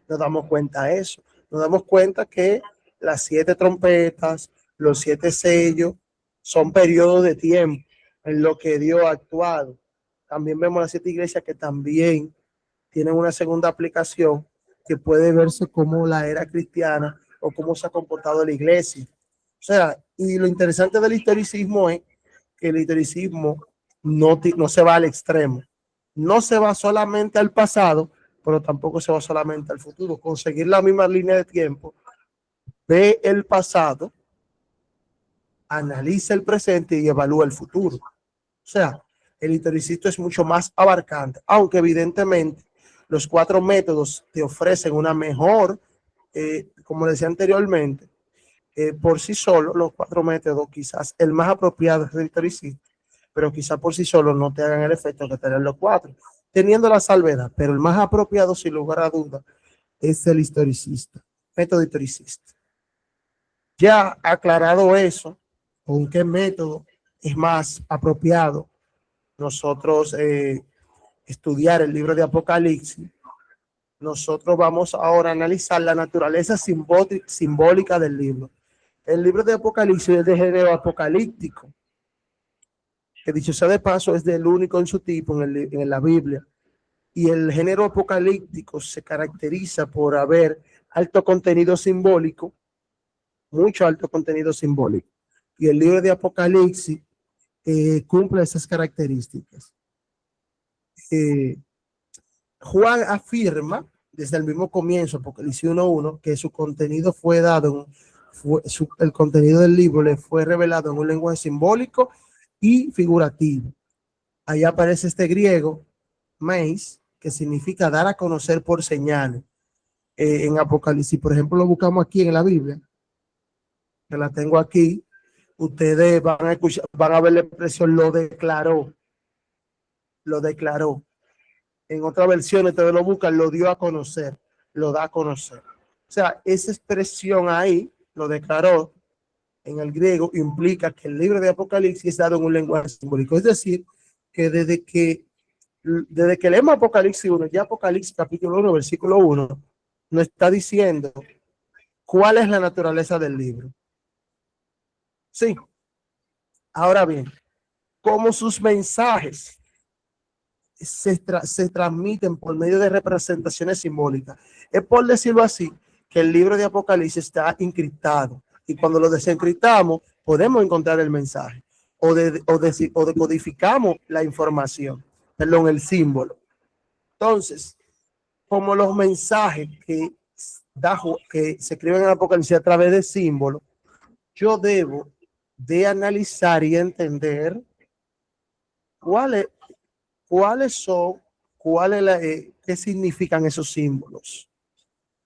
nos damos cuenta de eso. Nos damos cuenta que las 7 trompetas, los 7 sellos, son periodos de tiempo en lo que Dios ha actuado. También vemos las 7 iglesias que también tienen una segunda aplicación que puede verse como la era cristiana o cómo se ha comportado la iglesia. O sea, y lo interesante del historicismo es que el historicismo no se va al extremo. No se va solamente al pasado, pero tampoco se va solamente al futuro. Conseguir la misma línea de tiempo, ve el pasado, analiza el presente y evalúa el futuro. O sea, el historicismo es mucho más abarcante, aunque evidentemente los 4 métodos te ofrecen una mejor, como decía anteriormente, por sí solo los 4 métodos, quizás el más apropiado es el historicismo, pero quizás por sí solo no te hagan el efecto que tener los 4, teniendo la salvedad, pero el más apropiado, sin lugar a duda, es el historicista, método historicista. Ya aclarado eso, ¿con qué método es más apropiado nosotros estudiar el libro de Apocalipsis? Nosotros vamos ahora a analizar la naturaleza simbólica del libro. El libro de Apocalipsis es de género apocalíptico, que dicho sea de paso es del único en su tipo en la Biblia. Y el género apocalíptico se caracteriza por haber alto contenido simbólico, mucho alto contenido simbólico. Y el libro de Apocalipsis cumple esas características. Juan afirma desde el mismo comienzo, Apocalipsis 1:1, que su contenido fue dado, el contenido del libro le fue revelado en un lenguaje simbólico y figurativo. Ahí aparece este griego, meis, que significa dar a conocer por señales. En Apocalipsis, por ejemplo, lo buscamos aquí en la Biblia, que la tengo aquí. Ustedes van a escuchar, van a ver la expresión lo declaró. En otras versiones ustedes lo buscan, lo dio a conocer, lo da a conocer. O sea, esa expresión ahí, lo declaró, en el griego, implica que el libro de Apocalipsis es dado en un lenguaje simbólico. Es decir, que desde que leemos Apocalipsis 1, ya Apocalipsis capítulo 1, versículo 1, nos está diciendo cuál es la naturaleza del libro. Sí. Ahora bien, como sus mensajes se transmiten por medio de representaciones simbólicas. Es por decirlo así que el libro de Apocalipsis está encriptado, y cuando lo desencriptamos podemos encontrar el mensaje o decodificamos la información, perdón, el símbolo. Entonces, como los mensajes que se escriben en el Apocalipsis a través de símbolos, yo debo de analizar y entender cuáles son, qué significan esos símbolos.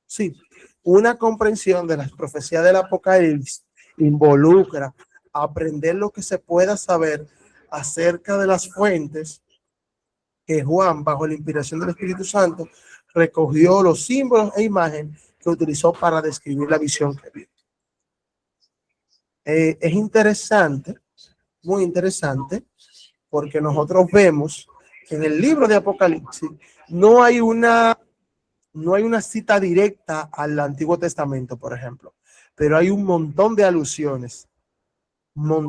Sí, una comprensión de las profecías del Apocalipsis involucra aprender lo que se pueda saber acerca de las fuentes que Juan, bajo la inspiración del Espíritu Santo, recogió los símbolos e imágenes que utilizó para describir la visión que vio. Es interesante, muy interesante, porque nosotros vemos que en el libro de Apocalipsis no hay una cita directa al Antiguo Testamento, por ejemplo, pero hay un montón de alusiones,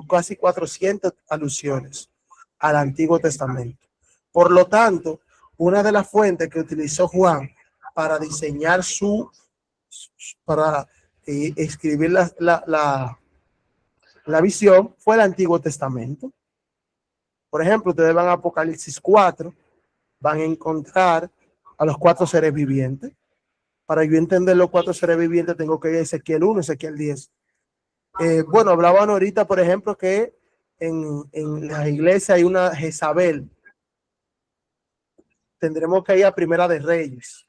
casi 400 alusiones al Antiguo Testamento. Por lo tanto, una de las fuentes que utilizó Juan para diseñar para escribir la visión fue el Antiguo Testamento. Por ejemplo, ustedes van a Apocalipsis 4, van a encontrar a los 4 seres vivientes. Para yo entender los 4 seres vivientes tengo que ir a Ezequiel 1, Ezequiel 10. Bueno, hablaban ahorita, por ejemplo, que en la iglesia hay una Jezabel. Tendremos que ir a Primera de Reyes.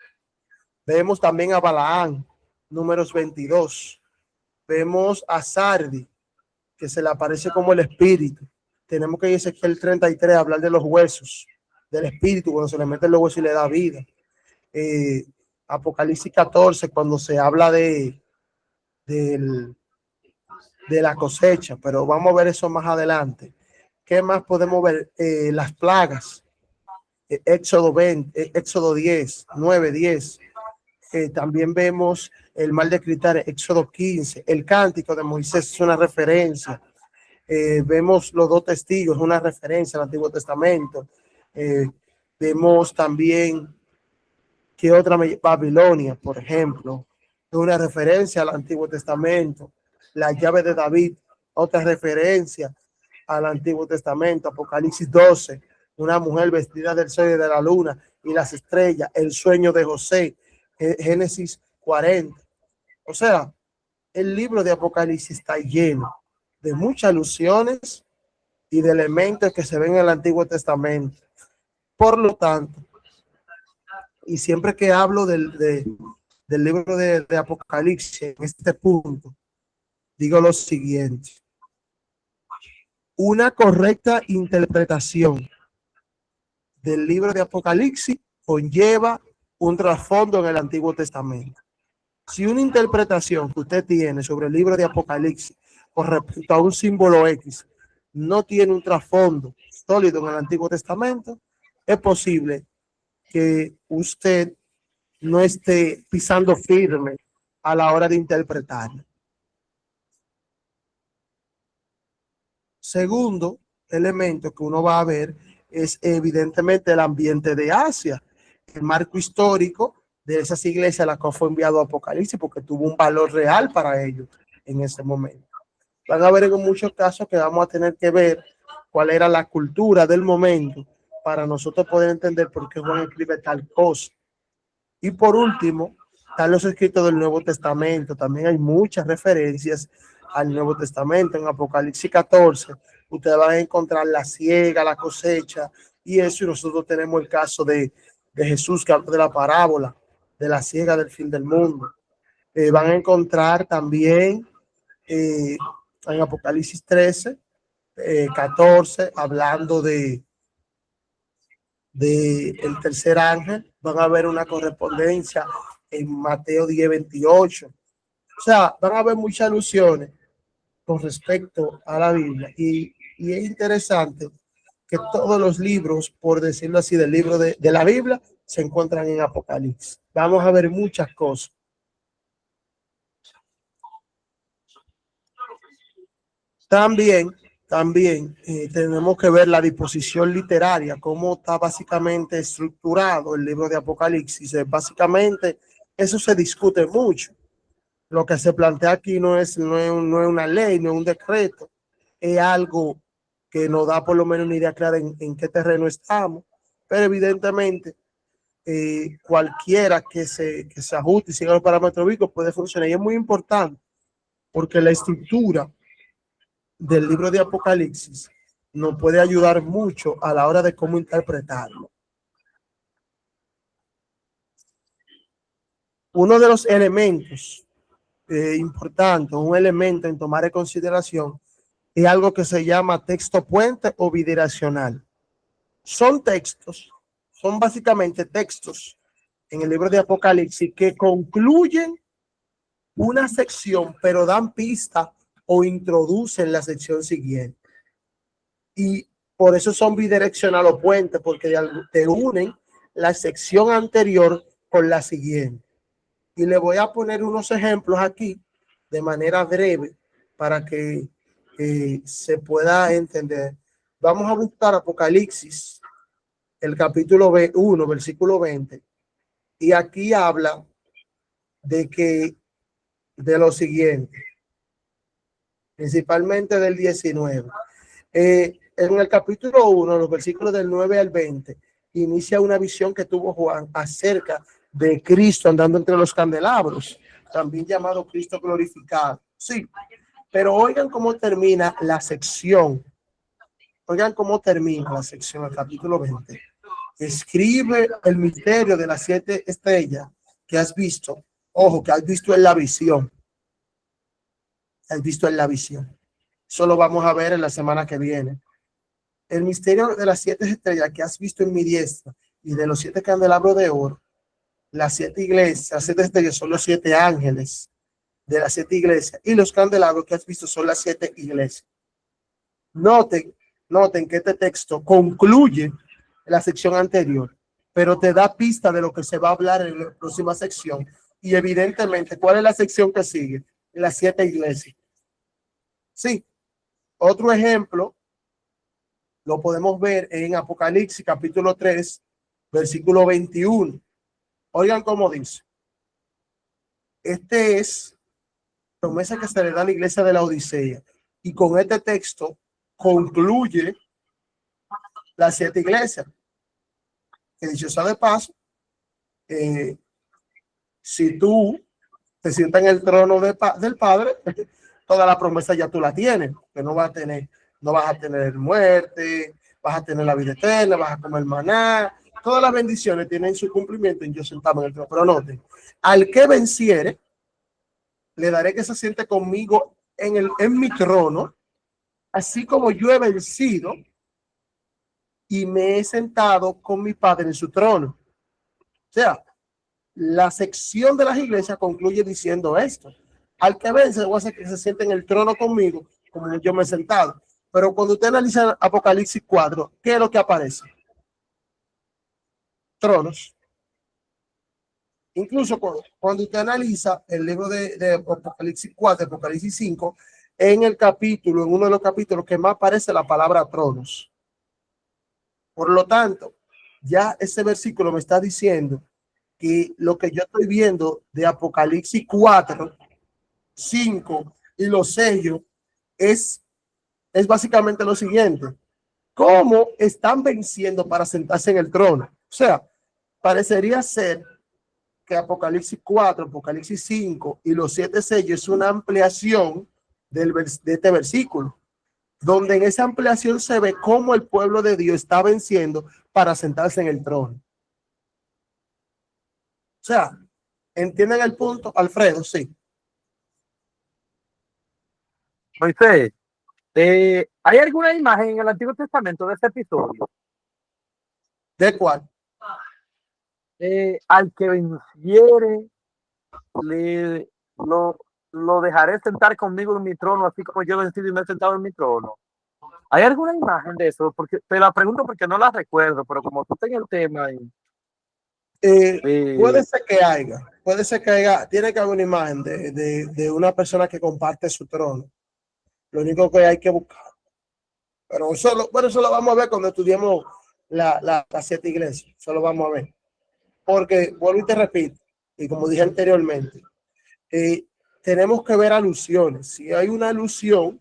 Vemos también a Balaán, Números 22. Vemos a Sardi, que se le aparece como el espíritu. Tenemos que ir a Ezequiel 33 a hablar de los huesos, del espíritu, cuando se le mete los huesos y le da vida. Apocalipsis 14, cuando se habla de la cosecha, pero vamos a ver eso más adelante. ¿Qué más podemos ver? Las plagas. Éxodo 20, Éxodo 10, 9, 10. También vemos el mal de Critares, Éxodo 15. El cántico de Moisés es una referencia. Vemos los 2 testigos, una referencia al Antiguo Testamento. Vemos también que otra, Babilonia, por ejemplo, es una referencia al Antiguo Testamento. La llave de David, otra referencia al Antiguo Testamento. Apocalipsis 12, una mujer vestida del sol y de la luna y las estrellas, el sueño de José. Génesis 40. O sea, el libro de Apocalipsis está lleno de muchas alusiones y de elementos que se ven en el Antiguo Testamento. Por lo tanto, y siempre que hablo del libro de Apocalipsis, en este punto, digo lo siguiente: una correcta interpretación del libro de Apocalipsis conlleva un trasfondo en el Antiguo Testamento. Si una interpretación que usted tiene sobre el libro de Apocalipsis con respecto a un símbolo X no tiene un trasfondo sólido en el Antiguo Testamento, es posible que usted no esté pisando firme a la hora de interpretarlo. Segundo elemento que uno va a ver es evidentemente el ambiente de Asia, el marco histórico de esas iglesias a las que fue enviado Apocalipsis, porque tuvo un valor real para ellos en ese momento. Van a ver en muchos casos que vamos a tener que ver cuál era la cultura del momento para nosotros poder entender por qué Juan escribe tal cosa. Y por último, están los escritos del Nuevo Testamento. También hay muchas referencias al Nuevo Testamento. En Apocalipsis 14, ustedes van a encontrar la siega, la cosecha y eso. Y nosotros tenemos el caso de Jesús, que habla de la parábola de la siega del fin del mundo. Van a encontrar también en Apocalipsis 13, 14, hablando de el tercer ángel. Van a ver una correspondencia en Mateo 10, 28. O sea, van a haber muchas alusiones con respecto a la Biblia. Y es interesante que todos los libros, por decirlo así, del libro de la Biblia se encuentran en Apocalipsis. Vamos a ver muchas cosas. También también tenemos que ver la disposición literaria, cómo está básicamente estructurado el libro de Apocalipsis. Básicamente, eso se discute mucho. Lo que se plantea aquí no es una ley, no es un decreto, es algo que nos da por lo menos una idea clara en qué terreno estamos, pero evidentemente cualquiera que se ajuste y siga los parámetros bíblicos puede funcionar. Y es muy importante porque la estructura del libro de Apocalipsis nos puede ayudar mucho a la hora de cómo interpretarlo. Uno de los elementos importantes, un elemento en tomar en consideración, es algo que se llama texto puente o bidireccional. Son básicamente textos en el libro de Apocalipsis que concluyen una sección, pero dan pista o introducen la sección siguiente. Y por eso son bidireccional o puente, porque te unen la sección anterior con la siguiente. Y le voy a poner unos ejemplos aquí de manera breve para que se pueda entender. Vamos a buscar Apocalipsis, el capítulo 1, versículo 20. Y aquí habla de lo siguiente, principalmente del 19. En el capítulo 1, los versículos del 9 al 20, inicia una visión que tuvo Juan acerca de Cristo andando entre los candelabros, también llamado Cristo glorificado. Sí, pero oigan cómo termina la sección. Oigan cómo termina la sección, el capítulo 20. Escribe el misterio de las 7 estrellas que has visto. Ojo, que has visto en la visión. Has visto en la visión. Eso lo vamos a ver en la semana que viene. El misterio de las 7 estrellas que has visto en mi diestra y de los 7 candelabros de oro. Las 7 iglesias, las 7 estrellas son los 7 ángeles de las 7 iglesias, y los candelabros que has visto son las 7 iglesias. Noten que este texto concluye la sección anterior, pero te da pista de lo que se va a hablar en la próxima sección. Y evidentemente, ¿cuál es la sección que sigue? Las 7 iglesias. Sí. Otro ejemplo lo podemos ver en Apocalipsis capítulo 3, versículo 21. Oigan cómo dice. Este es promesa que se le da a la iglesia de la Odisea. Y con este texto concluye las 7 iglesias. Que dicho sea de paso, si tú te sientas en el trono del Padre, toda la promesa ya tú la tienes, que no vas a tener muerte, vas a tener la vida eterna, vas a comer maná, todas las bendiciones tienen su cumplimiento en yo sentado en el trono. Pero noten, al que venciere, le daré que se siente conmigo en mi trono, así como yo he vencido y me he sentado con mi Padre en su trono. O sea, la sección de las iglesias concluye diciendo esto. Al que vence, voy a hacer que se siente en el trono conmigo, como yo me he sentado. Pero cuando usted analiza Apocalipsis 4, ¿qué es lo que aparece? Tronos. Incluso cuando usted analiza el libro de Apocalipsis 4, Apocalipsis 5, en uno de los capítulos que más aparece la palabra tronos. Por lo tanto, ya ese versículo me está diciendo que lo que yo estoy viendo de Apocalipsis 4, 5 y los sellos es básicamente lo siguiente. ¿Cómo están venciendo para sentarse en el trono? O sea, parecería ser que Apocalipsis 4, Apocalipsis 5 y los 7 sellos es una ampliación de este versículo, donde en esa ampliación se ve cómo el pueblo de Dios está venciendo para sentarse en el trono. O sea, ¿entienden el punto, Alfredo? Sí. Moisés, ¿hay alguna imagen en el Antiguo Testamento de este episodio? ¿De cuál? Al que venciere, lo dejaré sentar conmigo en mi trono, así como yo he vencido y me he sentado en mi trono. ¿Hay alguna imagen de eso? Porque te la pregunto porque no la recuerdo, pero como tú tengas el tema puede ser que haya, tiene que haber una imagen de una persona que comparte su trono. Lo único que hay que buscar Pero eso lo vamos a ver cuando estudiemos las 7 iglesias. Eso lo vamos a ver. Porque, vuelvo y te repito, y como dije anteriormente, tenemos que ver alusiones. Si hay una alusión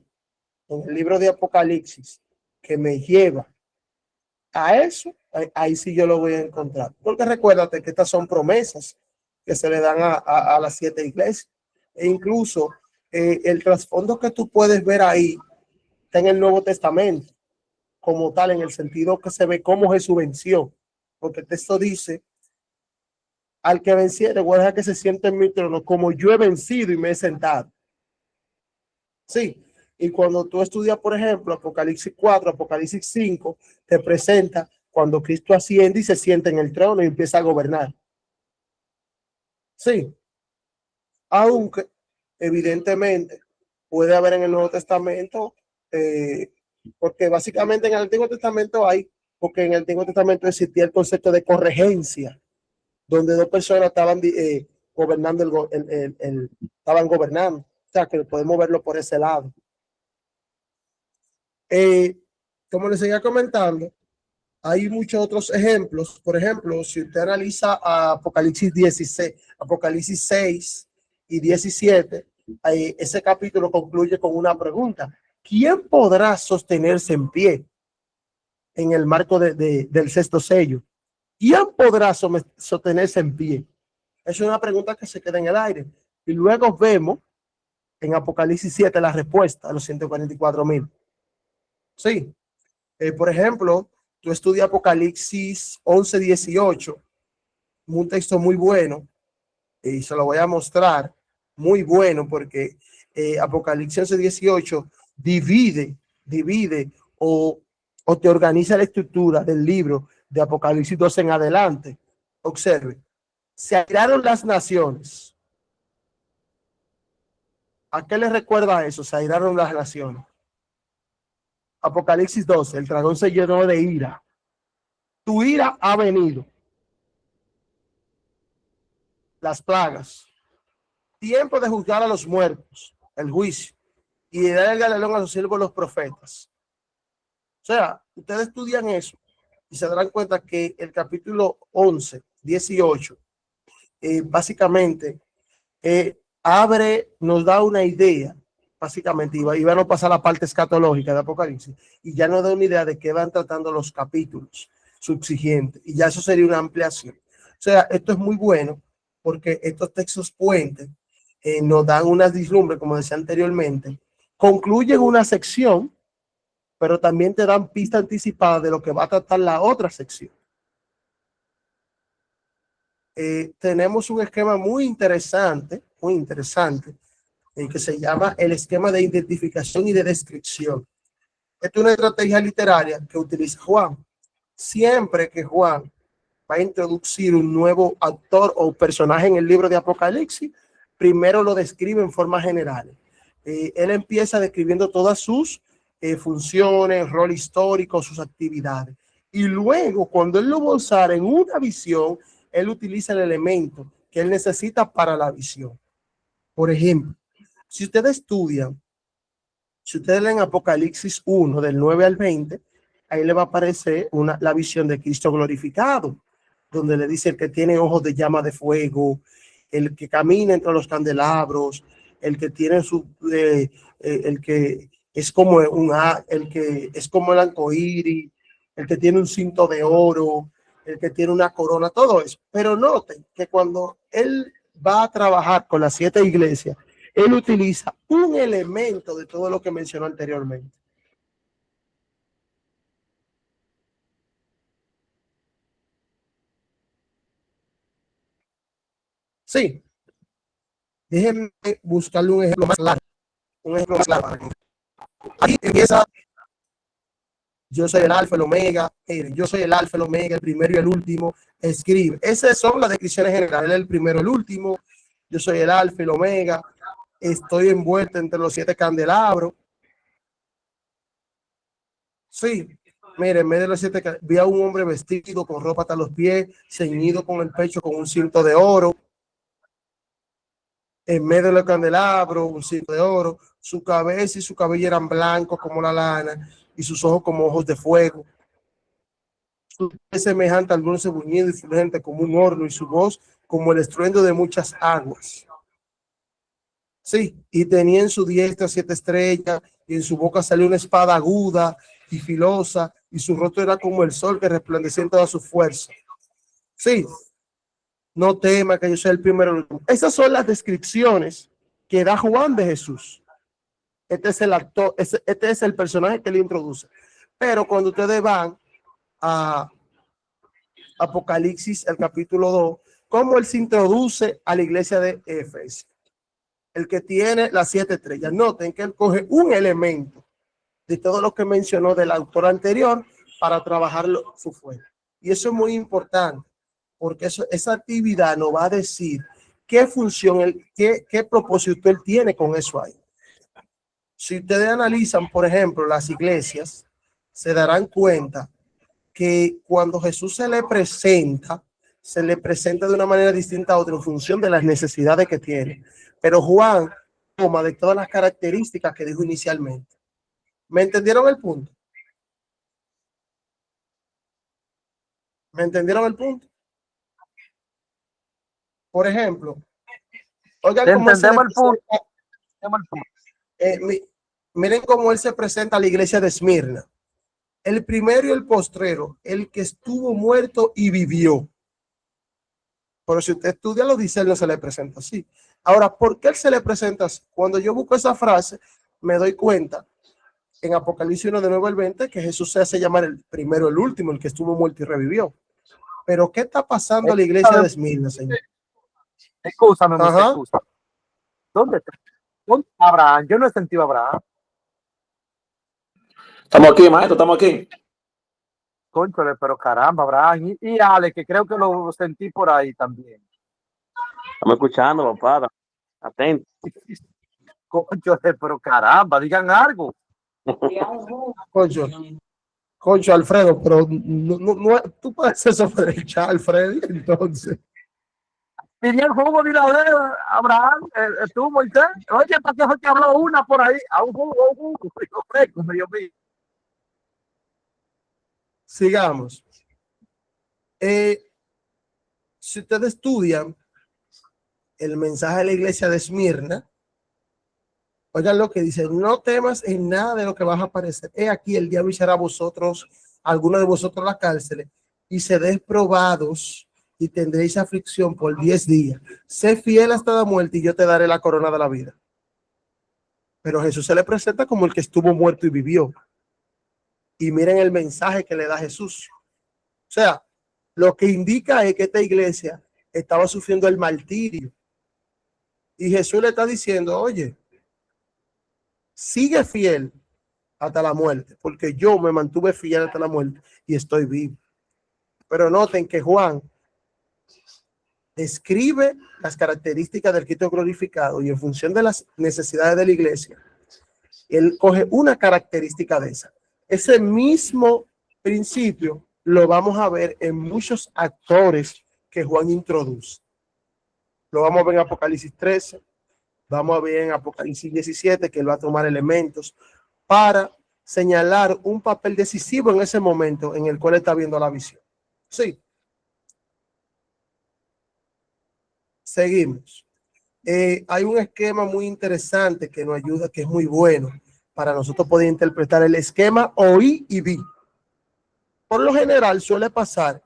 en el libro de Apocalipsis que me lleva a eso, ahí sí yo lo voy a encontrar. Porque recuérdate que estas son promesas que se le dan a las 7 iglesias. E incluso el trasfondo que tú puedes ver ahí está en el Nuevo Testamento, como tal, en el sentido que se ve cómo Jesús venció. Porque el texto dice: al que venciere, guarda que se siente en mi trono, como yo he vencido y me he sentado. Sí, y cuando tú estudias, por ejemplo, Apocalipsis 4, Apocalipsis 5, te presenta cuando Cristo asciende y se sienta en el trono y empieza a gobernar. Sí, aunque evidentemente puede haber en el Nuevo Testamento, porque básicamente en el Antiguo Testamento porque en el Antiguo Testamento existía el concepto de corregencia, donde dos personas estaban gobernando, estaban gobernando. O sea, que podemos verlo por ese lado. Como les seguía comentando, hay muchos otros ejemplos. Por ejemplo, si usted analiza Apocalipsis 16, Apocalipsis 6 y 17, ese capítulo concluye con una pregunta: ¿quién podrá sostenerse en pie en el marco del sexto sello? ¿Quién podrá sostenerse en pie? Es una pregunta que se queda en el aire. Y luego vemos en Apocalipsis 7 la respuesta a los 144,000. Sí. Por ejemplo, tú estudias Apocalipsis 11:18, un texto muy bueno, y se lo voy a mostrar, muy bueno, porque Apocalipsis 11:18 divide o te organiza la estructura del libro de Apocalipsis 12 en adelante. Observe: se airaron las naciones. ¿A qué le recuerda eso? Se airaron las naciones. Apocalipsis 12, el dragón se llenó de ira. Tu ira ha venido. Las plagas. Tiempo de juzgar a los muertos, el juicio, y de dar el galardón a sus siervos los profetas. O sea, ustedes estudian eso y se darán cuenta que el capítulo 11:18 básicamente nos da una idea, básicamente, y van a pasar a la parte escatológica de Apocalipsis, y ya nos da una idea de qué van tratando los capítulos subsiguientes, y ya eso sería una ampliación. O sea, esto es muy bueno, porque estos textos puentes nos dan unas vislumbres, como decía anteriormente, concluyen una sección, pero también te dan pista anticipada de lo que va a tratar la otra sección. Tenemos un esquema muy interesante, que se llama el esquema de identificación y de descripción. Esta es una estrategia literaria que utiliza Juan. Siempre que Juan va a introducir un nuevo actor o personaje en el libro de Apocalipsis, primero lo describe en forma general. Él empieza describiendo todas sus funciones, rol histórico, sus actividades. Y luego, cuando él lo va a usar en una visión, él utiliza el elemento que él necesita para la visión. Por ejemplo, si ustedes leen Apocalipsis 1, del 9 al 20, ahí le va a aparecer la visión de Cristo glorificado, donde le dice: el que tiene ojos de llama de fuego, el que camina entre los candelabros, el que tiene el que es como el que es como el arcoíris, el que tiene un cinto de oro, el que tiene una corona, todo eso. Pero noten que cuando él va a trabajar con las 7 iglesias, él utiliza un elemento de todo lo que mencionó anteriormente. Sí. Déjenme buscarle un ejemplo más claro. Ahí empieza: yo soy el alfa, el omega. Yo soy el alfa, el omega, el primero y el último. Escribe. Esas son las descripciones generales. El primero, el último. Yo soy el alfa, el omega. Estoy envuelto entre los 7 candelabros. Sí. Mire, en medio de los 7 vi a un hombre vestido con ropa hasta los pies, ceñido con el pecho con un cinto de oro. En medio de los candelabros, un cinto de oro. Su cabeza y su cabello eran blancos como la lana, y sus ojos como ojos de fuego. Su piel es semejante al bronce bruñido y fulgente como un horno, y su voz como el estruendo de muchas aguas. Sí, y tenía en su diestra 7 estrellas, y en su boca salió una espada aguda y filosa, y su rostro era como el sol que resplandecía en toda su fuerza. Sí, no tema que yo sea el primero. Esas son las descripciones que da Juan de Jesús. Este es el actor, este es el personaje que le introduce. Pero cuando ustedes van a Apocalipsis, el capítulo 2, cómo él se introduce a la iglesia de Éfeso, el que tiene las 7 estrellas. Noten que él coge un elemento de todo lo que mencionó del autor anterior para trabajarlo su fuego. Y eso es muy importante, porque esa actividad nos va a decir qué función, qué propósito él tiene con eso ahí. Si ustedes analizan, por ejemplo, las iglesias, se darán cuenta que cuando Jesús se le presenta de una manera distinta a otra en función de las necesidades que tiene. Pero Juan toma de todas las características que dijo inicialmente. ¿Me entendieron el punto? ¿Me entendieron el punto? Por ejemplo, oigan cómo Entendemos el punto. Entendemos el punto. Miren cómo él se presenta a la iglesia de Esmirna. El primero y el postrero, el que estuvo muerto y vivió. Pero si usted estudia los diseños, se le presenta así. Ahora, ¿por qué él se le presenta así? Cuando yo busco esa frase, me doy cuenta en Apocalipsis 1 de 9 al 20 que Jesús se hace llamar el primero, el último, el que estuvo muerto y revivió. Pero ¿qué está pasando a la iglesia de Esmirna, señor? Excúsame, excusa. ¿Dónde está? ¿Dónde está Abraham? Yo no he sentido a Abraham. Estamos aquí, maestro, estamos aquí. Cónchale, pero caramba, Abraham. Y Ale, que creo que lo sentí por ahí también. Estamos escuchando, papá. Atento. Cónchale, pero caramba, digan algo. Concho, Alfredo, pero no, tú puedes ser sobre el chat, Alfredo, entonces. Pidió el jugo de una vez, Abraham, tú, Moisés. Oye, ¿para qué fue que habló una por ahí? A un jugo, fresco, Dios mío. Sigamos. Si ustedes estudian el mensaje de la iglesia de Esmirna, oigan lo que dice: no temas en nada de lo que vas a aparecer. He aquí, el diablo echará a vosotros, algunos de vosotros, la cárcel, y seréis probados y tendréis aflicción por 10 días. Sé fiel hasta la muerte y yo te daré la corona de la vida. Pero Jesús se le presenta como el que estuvo muerto y vivió. Y miren el mensaje que le da Jesús. O sea, lo que indica es que esta iglesia estaba sufriendo el martirio. Y Jesús le está diciendo: oye, sigue fiel hasta la muerte, porque yo me mantuve fiel hasta la muerte y estoy vivo. Pero noten que Juan describe las características del Cristo glorificado y en función de las necesidades de la iglesia, él coge una característica de esa. Ese mismo principio lo vamos a ver en muchos actores que Juan introduce. Lo vamos a ver en Apocalipsis 13, vamos a ver en Apocalipsis 17, que él va a tomar elementos para señalar un papel decisivo en ese momento en el cual está viendo la visión. Sí. Seguimos. Hay un esquema muy interesante que nos ayuda, que es muy bueno para nosotros poder interpretar el esquema oí y vi. Por lo general suele pasar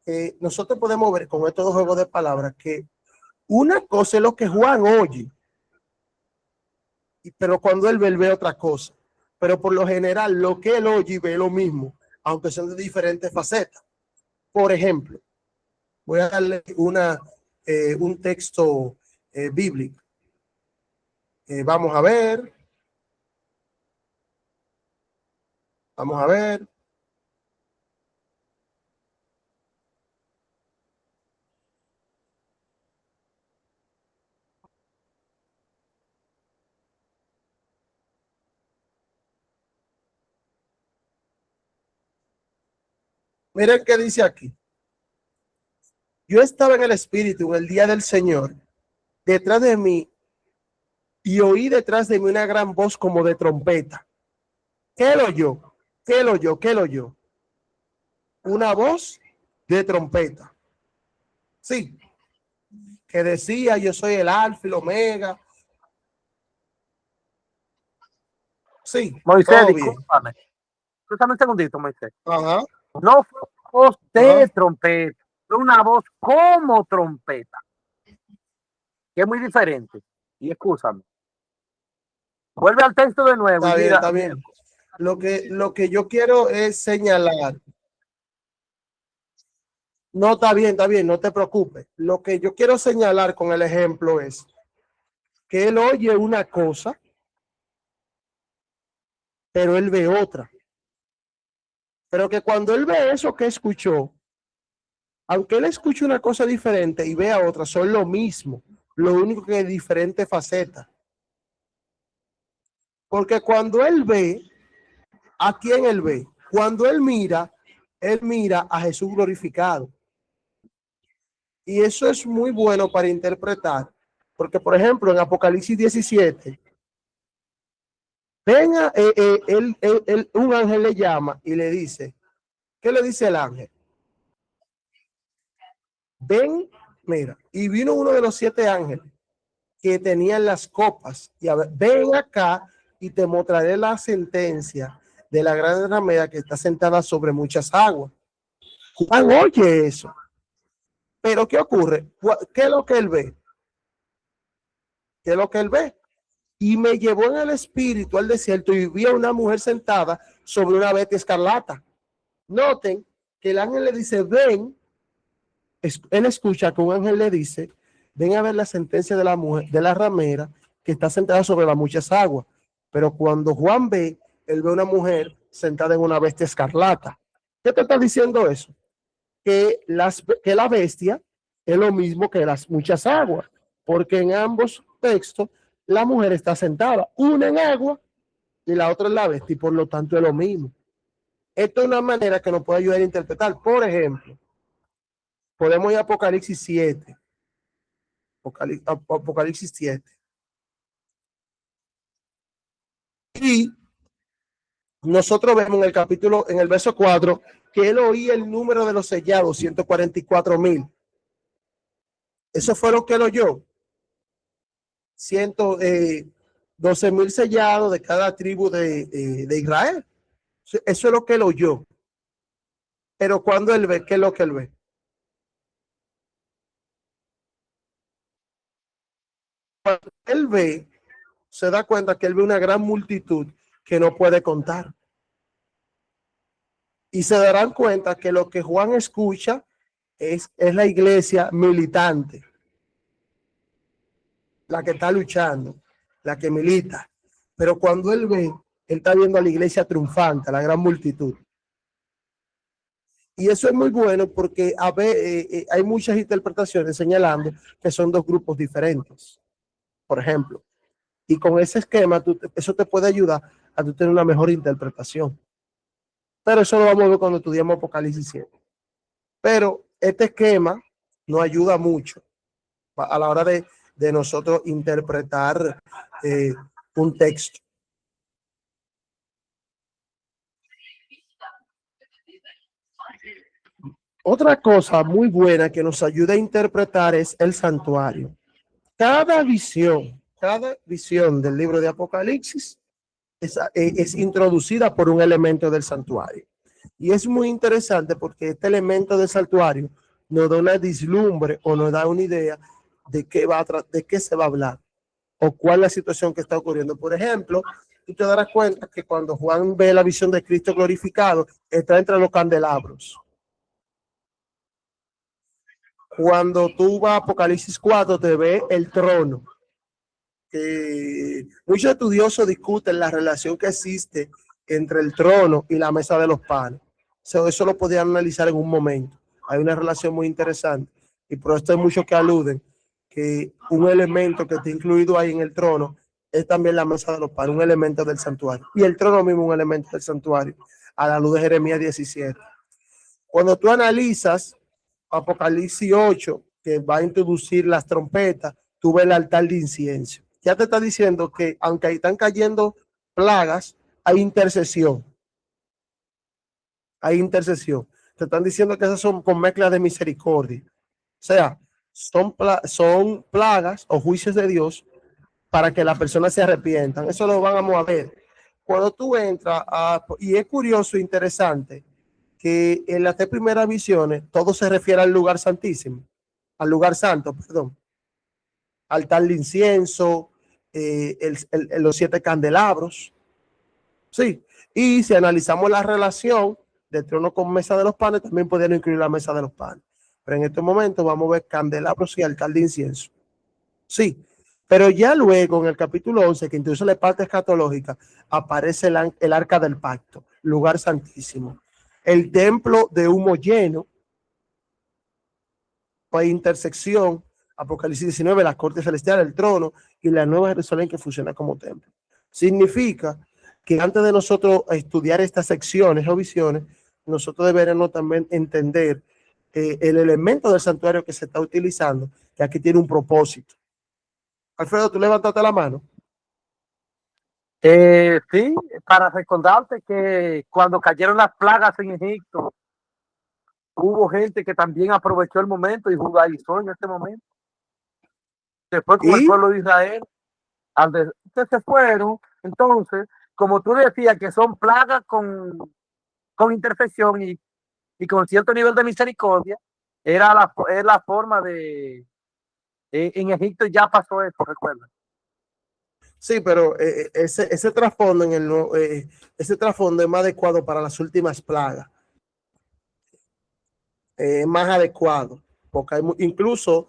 que nosotros podemos ver con estos dos juegos de palabras que una cosa es lo que Juan oye, pero cuando él ve otra cosa. Pero por lo general lo que él oye y ve es lo mismo, aunque son de diferentes facetas. Por ejemplo, voy a darle un texto bíblico. Vamos a ver. Vamos a ver. Miren qué dice aquí. Yo estaba en el Espíritu en el día del Señor, detrás de mí, y oí detrás de mí una gran voz como de trompeta. ¿Qué él oyó? ¿Qué lo oyó? ¿Qué lo oyó? Una voz de trompeta. Sí, que decía, yo soy el alfa y el omega. Sí, Moisés, todo bien. discúlpame. Escúchame un segundito, Moisés. Ajá, No fue voz de ajá. trompeta, fue una voz como trompeta, que es muy diferente. Y escúchame. Vuelve al texto de nuevo y Está bien, mira, está bien. Lo que yo quiero es señalar. No, está bien, no te preocupes. Lo que yo quiero señalar con el ejemplo es que él oye una cosa, pero él ve otra. Pero que cuando él ve eso que escuchó, aunque él escuche una cosa diferente y vea otra, son lo mismo. Lo único que es diferente faceta. Porque cuando él ve, ¿a quién él ve? Cuando él mira a Jesús glorificado. Y eso es muy bueno para interpretar. Porque, por ejemplo, en Apocalipsis 17, venga, un ángel le llama y le dice, ¿qué le dice el ángel? Ven, mira, y vino uno de los 7 ángeles que tenían las copas y a ver, ven acá y te mostraré la sentencia de la gran ramera que está sentada sobre muchas aguas. Juan oye eso, pero ¿qué ocurre? ¿Qué es lo que él ve? ¿Qué es lo que él ve? Y me llevó en el espíritu al desierto y vi a una mujer sentada sobre una bestia escarlata. Noten que el ángel le dice, ven, él escucha que un ángel le dice, ven a ver la sentencia de la mujer, de la ramera que está sentada sobre las muchas aguas. Pero cuando Juan ve, él ve una mujer sentada en una bestia escarlata. ¿Qué te está diciendo eso? Que la bestia es lo mismo que las muchas aguas, porque en ambos textos la mujer está sentada, una en agua y la otra en la bestia, y por lo tanto es lo mismo. Esto es una manera que nos puede ayudar a interpretar. Por ejemplo, podemos ir a Apocalipsis 7. Apocalipsis 7. Y nosotros vemos en el capítulo, en el verso 4, que él oía el número de los sellados, 144,000. Eso fue lo que él oyó. 112,000 sellados de cada tribu de Israel. Eso es lo que él oyó. Pero cuando él ve, ¿qué es lo que él ve? Cuando él ve, se da cuenta que él ve una gran multitud que no puede contar. Y se darán cuenta que lo que Juan escucha es la iglesia militante, la que está luchando, la que milita. Pero cuando él ve, él está viendo a la iglesia triunfante, a la gran multitud. Y eso es muy bueno porque hay muchas interpretaciones señalando que son dos grupos diferentes, por ejemplo. Y con ese esquema, eso te puede ayudar a tú tener una mejor interpretación. Pero eso lo vamos a ver cuando estudiemos Apocalipsis 7. Pero este esquema nos ayuda mucho a la hora de nosotros interpretar un texto. Otra cosa muy buena que nos ayuda a interpretar es el santuario. Cada visión del libro de Apocalipsis es introducida por un elemento del santuario. Y es muy interesante porque este elemento del santuario nos da una vislumbre o nos da una idea de qué se va a hablar o cuál es la situación que está ocurriendo. Por ejemplo, tú te darás cuenta que cuando Juan ve la visión de Cristo glorificado, está entre los candelabros. Cuando tú vas a Apocalipsis 4, te ve el trono. Muchos estudiosos discuten la relación que existe entre el trono y la mesa de los panes. Eso lo podían analizar en un momento. Hay una relación muy interesante y por esto hay muchos que aluden que un elemento que está incluido ahí en el trono es también la mesa de los panes, un elemento del santuario. Y el trono mismo un elemento del santuario, a la luz de Jeremías 17. Cuando tú analizas Apocalipsis 8, que va a introducir las trompetas, tú ves el altar de incienso. Ya te está diciendo que aunque ahí están cayendo plagas, hay intercesión. hay intercesión. Te están diciendo que esas son con mezcla de misericordia. O sea, son plagas o juicios de Dios para que las personas se arrepientan. Eso lo vamos a ver. Cuando tú entras y es curioso e interesante que en las 3 primeras visiones todo se refiere al lugar santísimo, al lugar santo, perdón, altar de incienso, los 7 candelabros. Sí, y si analizamos la relación del trono con mesa de los panes, también podrían incluir la mesa de los panes. Pero en este momento vamos a ver candelabros y altar de incienso. Sí, pero ya luego en el capítulo 11, que introduce la parte escatológica, aparece el arca del pacto, lugar santísimo, el templo de humo lleno, hay intersección, Apocalipsis 19, la corte celestial, el trono y la nueva Jerusalén que funciona como templo. Significa que antes de nosotros estudiar estas secciones o visiones, nosotros deberemos también entender el elemento del santuario que se está utilizando, que aquí tiene un propósito. Alfredo, tú levantaste la mano. Sí, para recordarte que cuando cayeron las plagas en Egipto, hubo gente que también aprovechó el momento y judaizó en este momento. Se fue con el pueblo de Israel. Que se fueron. Entonces, como tú decías, que son plagas con intercesión y con cierto nivel de misericordia, es la forma de... en Egipto ya pasó esto, recuerda. Sí, pero ese trasfondo ese trasfondo es más adecuado para las últimas plagas. Más adecuado, porque incluso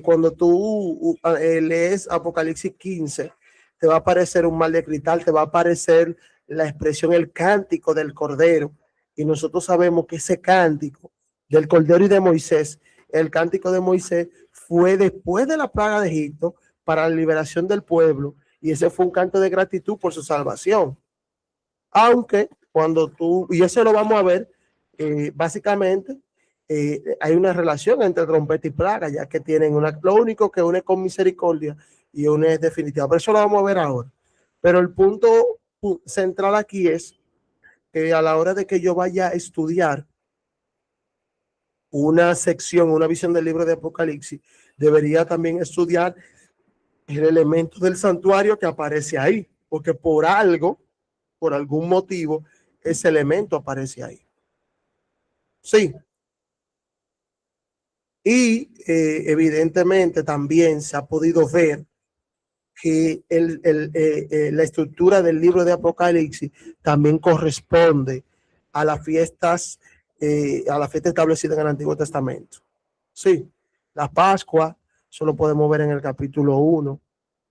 cuando tú lees Apocalipsis 15, te va a aparecer un mar de cristal, te va a aparecer la expresión, el cántico del Cordero, y nosotros sabemos que ese cántico del Cordero y de Moisés, el cántico de Moisés fue después de la plaga de Egipto para la liberación del pueblo, y ese fue un canto de gratitud por su salvación. Aunque y eso lo vamos a ver, básicamente, hay una relación entre trompeta y plaga, ya que tienen lo único que une con misericordia y une es definitiva. Pero eso lo vamos a ver ahora. Pero el punto central aquí es que a la hora de que yo vaya a estudiar una sección, una visión del libro de Apocalipsis, debería también estudiar el elemento del santuario que aparece ahí, porque por algún motivo, ese elemento aparece ahí. Sí. Y evidentemente también se ha podido ver que la estructura del libro de Apocalipsis también corresponde a las fiestas establecidas en el Antiguo Testamento. Sí, la Pascua, eso lo podemos ver en el capítulo 1.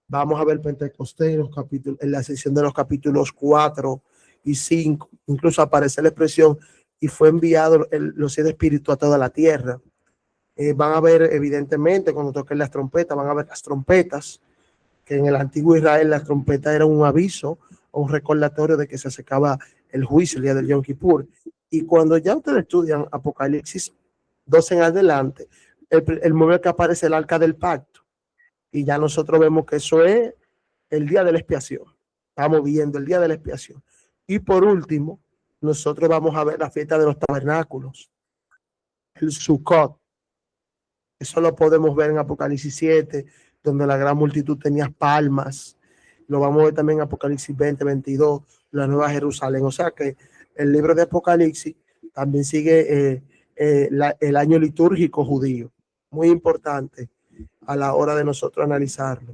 Vamos a ver Pentecostés en la sección de los capítulos 4 y 5. Incluso aparece la expresión, y fue enviado los 7 espíritus a toda la tierra. Van a ver, evidentemente, cuando toquen las trompetas, van a ver las trompetas, que en el antiguo Israel las trompetas eran un aviso o un recordatorio de que se acercaba el juicio, el día del Yom Kippur. Y cuando ya ustedes estudian Apocalipsis 12 en adelante, el momento que aparece el arca del pacto, y ya nosotros vemos que eso es el día de la expiación. Estamos viendo el día de la expiación. Y por último, nosotros vamos a ver la fiesta de los tabernáculos, el Sukkot. Eso lo podemos ver en Apocalipsis 7, donde la gran multitud tenía palmas. Lo vamos a ver también en Apocalipsis 20, 22, la Nueva Jerusalén. O sea que el libro de Apocalipsis también sigue el año litúrgico judío. Muy importante a la hora de nosotros analizarlo.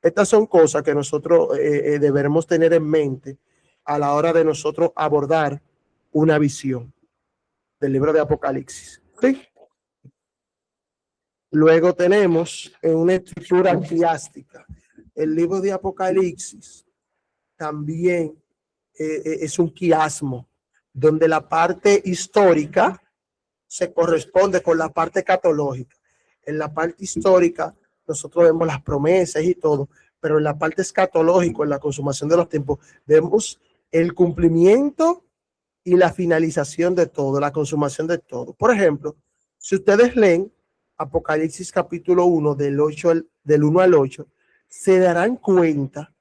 Estas son cosas que nosotros deberemos tener en mente a la hora de nosotros abordar una visión del libro de Apocalipsis. ¿Sí? Luego tenemos una estructura quiástica. El libro de Apocalipsis también es un quiasmo, donde la parte histórica se corresponde con la parte escatológica. En la parte histórica nosotros vemos las promesas y todo, pero en la parte escatológica, en la consumación de los tiempos, vemos el cumplimiento y la finalización de todo, la consumación de todo. Por ejemplo, si ustedes leen Apocalipsis capítulo 1 del 1 al 8, se darán cuenta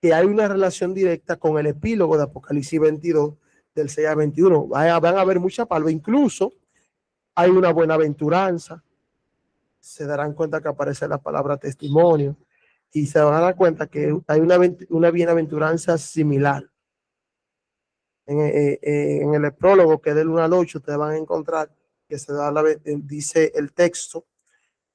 que hay una relación directa con el epílogo de Apocalipsis 22, del 6 al 21. Van a haber muchas palabras, incluso hay una buenaventuranza. Se darán cuenta que aparece la palabra testimonio y se van a dar cuenta que hay una bienaventuranza similar. En el prólogo, que es del 1 al 8, ustedes van a encontrar que dice el texto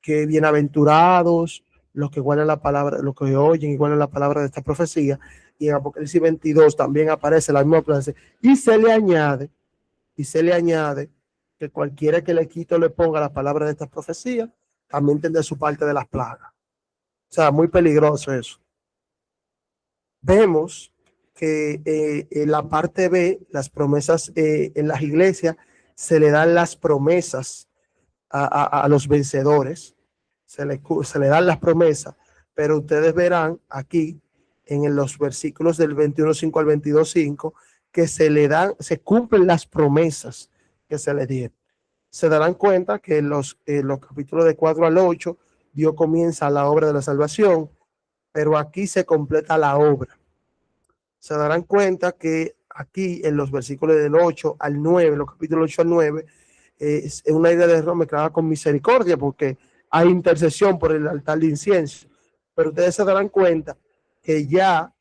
que bienaventurados los que guardan la palabra, los que oyen y guardan la palabra de esta profecía. Y en Apocalipsis 22 también aparece la misma frase. Y se le añade que cualquiera que le quite o le ponga la palabra de esta profecía, también tendrá su parte de las plagas. O sea, muy peligroso eso. Vemos que en la parte B, las promesas en las iglesias, se le dan las promesas a los vencedores, se le dan las promesas, pero ustedes verán aquí en los versículos del 21:5 al 22:5 que se cumplen las promesas que se le dieron. Se darán cuenta que en los capítulos de 4 al 8 Dios comienza la obra de la salvación, pero aquí se completa la obra. Se darán cuenta que aquí en los versículos del 8 al 9, los capítulos 8 al 9, es una idea de error mezclada con misericordia, porque hay intercesión por el altar de incienso. Pero ustedes se darán cuenta que ya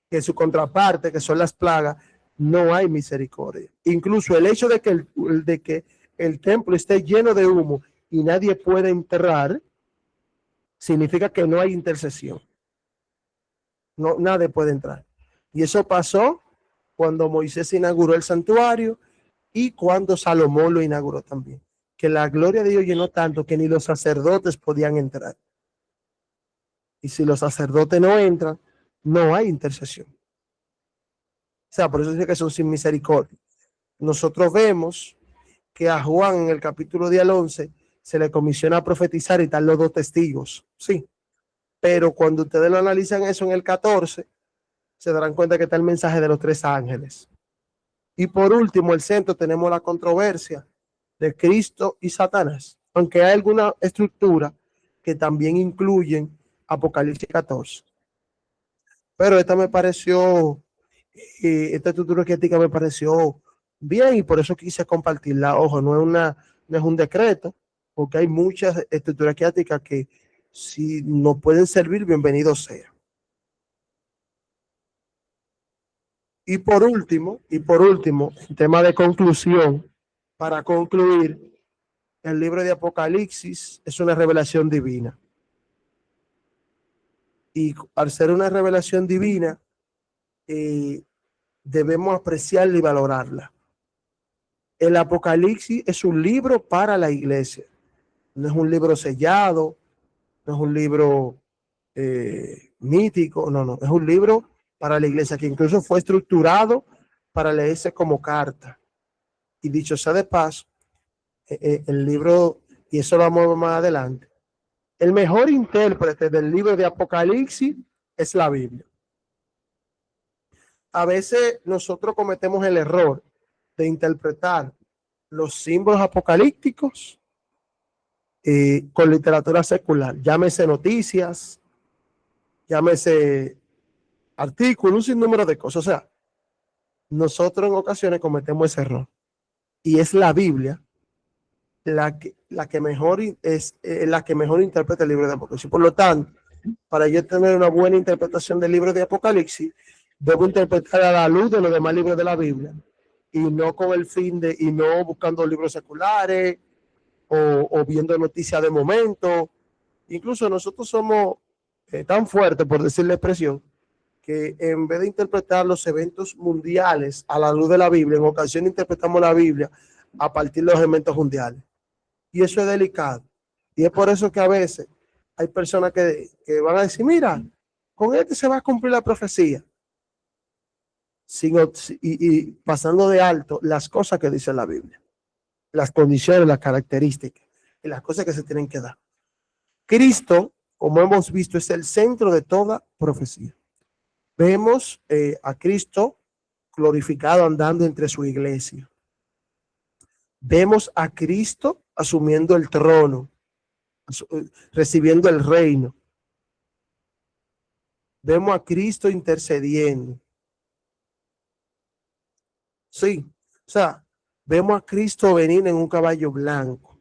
que su contraparte, que son las plagas, no hay misericordia. Incluso el hecho de que el templo esté lleno de humo y nadie puede enterrar, significa que no hay intercesión. No, nadie puede entrar. Y eso pasó cuando Moisés inauguró el santuario y cuando Salomón lo inauguró también. Que la gloria de Dios llenó tanto que ni los sacerdotes podían entrar. Y si los sacerdotes no entran, no hay intercesión. O sea, por eso dice que son sin misericordia. Nosotros vemos que a Juan en el capítulo 10 al 11 se le comisiona a profetizar y están los 2 testigos. Sí. Pero cuando ustedes lo analizan eso en el 14, se darán cuenta que está el mensaje de los 3 ángeles. Y por último, el centro, tenemos la controversia de Cristo y Satanás, aunque hay alguna estructura que también incluyen Apocalipsis 14. Pero esta estructura crítica me pareció bien y por eso quise compartirla. Ojo, no es un decreto, porque hay muchas estructuras críticas que si nos pueden servir, bienvenido sea. Y por último, en tema de conclusión, para concluir, el libro de Apocalipsis es una revelación divina. Y al ser una revelación divina, debemos apreciarla y valorarla. El Apocalipsis es un libro para la iglesia. No es un libro sellado, no es un libro mítico, no, es un libro para la iglesia que incluso fue estructurado para leerse como carta. Y dicho sea de paso, el libro, y eso lo vamos a ver más adelante, el mejor intérprete del libro de Apocalipsis es la Biblia. A veces nosotros cometemos el error de interpretar los símbolos apocalípticos con literatura secular, llámese noticias, llámese artículos, un sinnúmero de cosas. O sea, nosotros en ocasiones cometemos ese error y es la Biblia la que mejor interpreta el libro de Apocalipsis. Por lo tanto, para yo tener una buena interpretación del libro de Apocalipsis, debo interpretar a la luz de los demás libros de la Biblia y no con el fin y no buscando libros seculares o viendo noticias de momento. Incluso nosotros somos tan fuertes, por decir la expresión, que en vez de interpretar los eventos mundiales a la luz de la Biblia, en ocasiones interpretamos la Biblia a partir de los eventos mundiales. Y eso es delicado. Y es por eso que a veces hay personas que van a decir, mira, con este se va a cumplir la profecía. Y pasando de alto las cosas que dice la Biblia, las condiciones, las características y las cosas que se tienen que dar. Cristo, como hemos visto, es el centro de toda profecía. Vemos a Cristo glorificado andando entre su iglesia. Vemos a Cristo asumiendo el trono, recibiendo el reino. Vemos a Cristo intercediendo. Sí, o sea, vemos a Cristo venir en un caballo blanco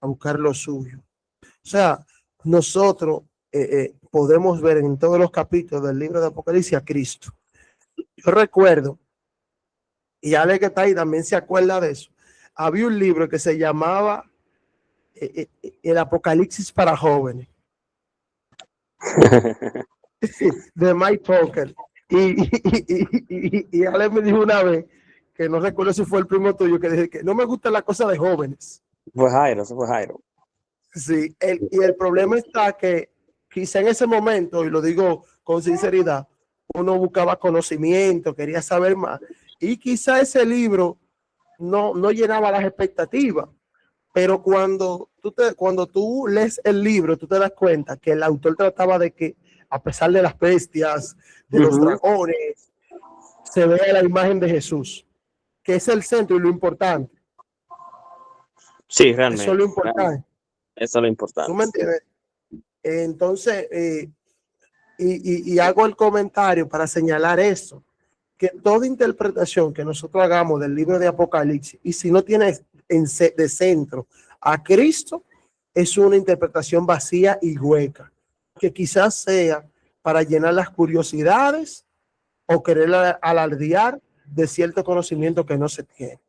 a buscar lo suyo. O sea, nosotros podemos ver en todos los capítulos del libro de Apocalipsis a Cristo. Yo recuerdo, y Ale que está ahí también se acuerda de eso, había un libro que se llamaba El Apocalipsis para jóvenes, de Mike Poker. Y Ale me dijo una vez, que no recuerdo si fue el primo tuyo, que dije que no me gusta la cosa de jóvenes. Fue Jairo, eso fue Jairo. Sí, y el problema está que quizá en ese momento, y lo digo con sinceridad, uno buscaba conocimiento, quería saber más, y quizá ese libro no llenaba las expectativas, pero cuando tú lees el libro, tú te das cuenta que el autor trataba de que, a pesar de las bestias, de los dragones, se vea la imagen de Jesús, que es el centro y lo importante. Sí, realmente. Eso es lo importante. Eso es lo importante. ¿Tú me entiendes? Entonces, y hago el comentario para señalar eso, que toda interpretación que nosotros hagamos del libro de Apocalipsis, y si no tiene de centro a Cristo, es una interpretación vacía y hueca, que quizás sea para llenar las curiosidades o querer alardear de cierto conocimiento que no se tiene.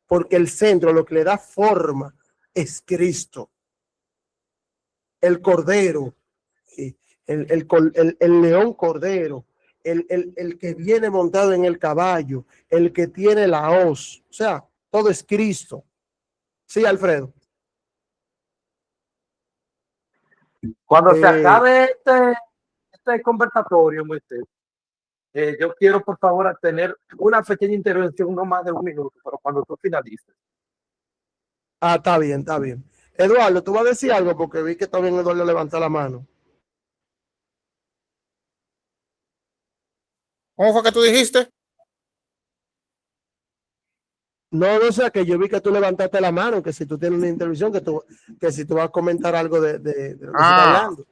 Porque el centro, lo que le da forma, es Cristo, el Cordero, el león cordero, el que viene montado en el caballo, el que tiene la hoz, o sea, todo es Cristo. Sí, Alfredo. Cuando se acabe este conversatorio, Moisés, yo quiero, por favor, tener una pequeña intervención, no más de un minuto, pero cuando tú finalices. Ah, está bien, está bien. Eduardo, tú vas a decir algo porque vi que también Eduardo levantó la mano. ¿Cómo fue que tú dijiste? No sé, que yo vi que tú levantaste la mano, que si tú tienes una intervención, que si tú vas a comentar algo de lo que se está hablando.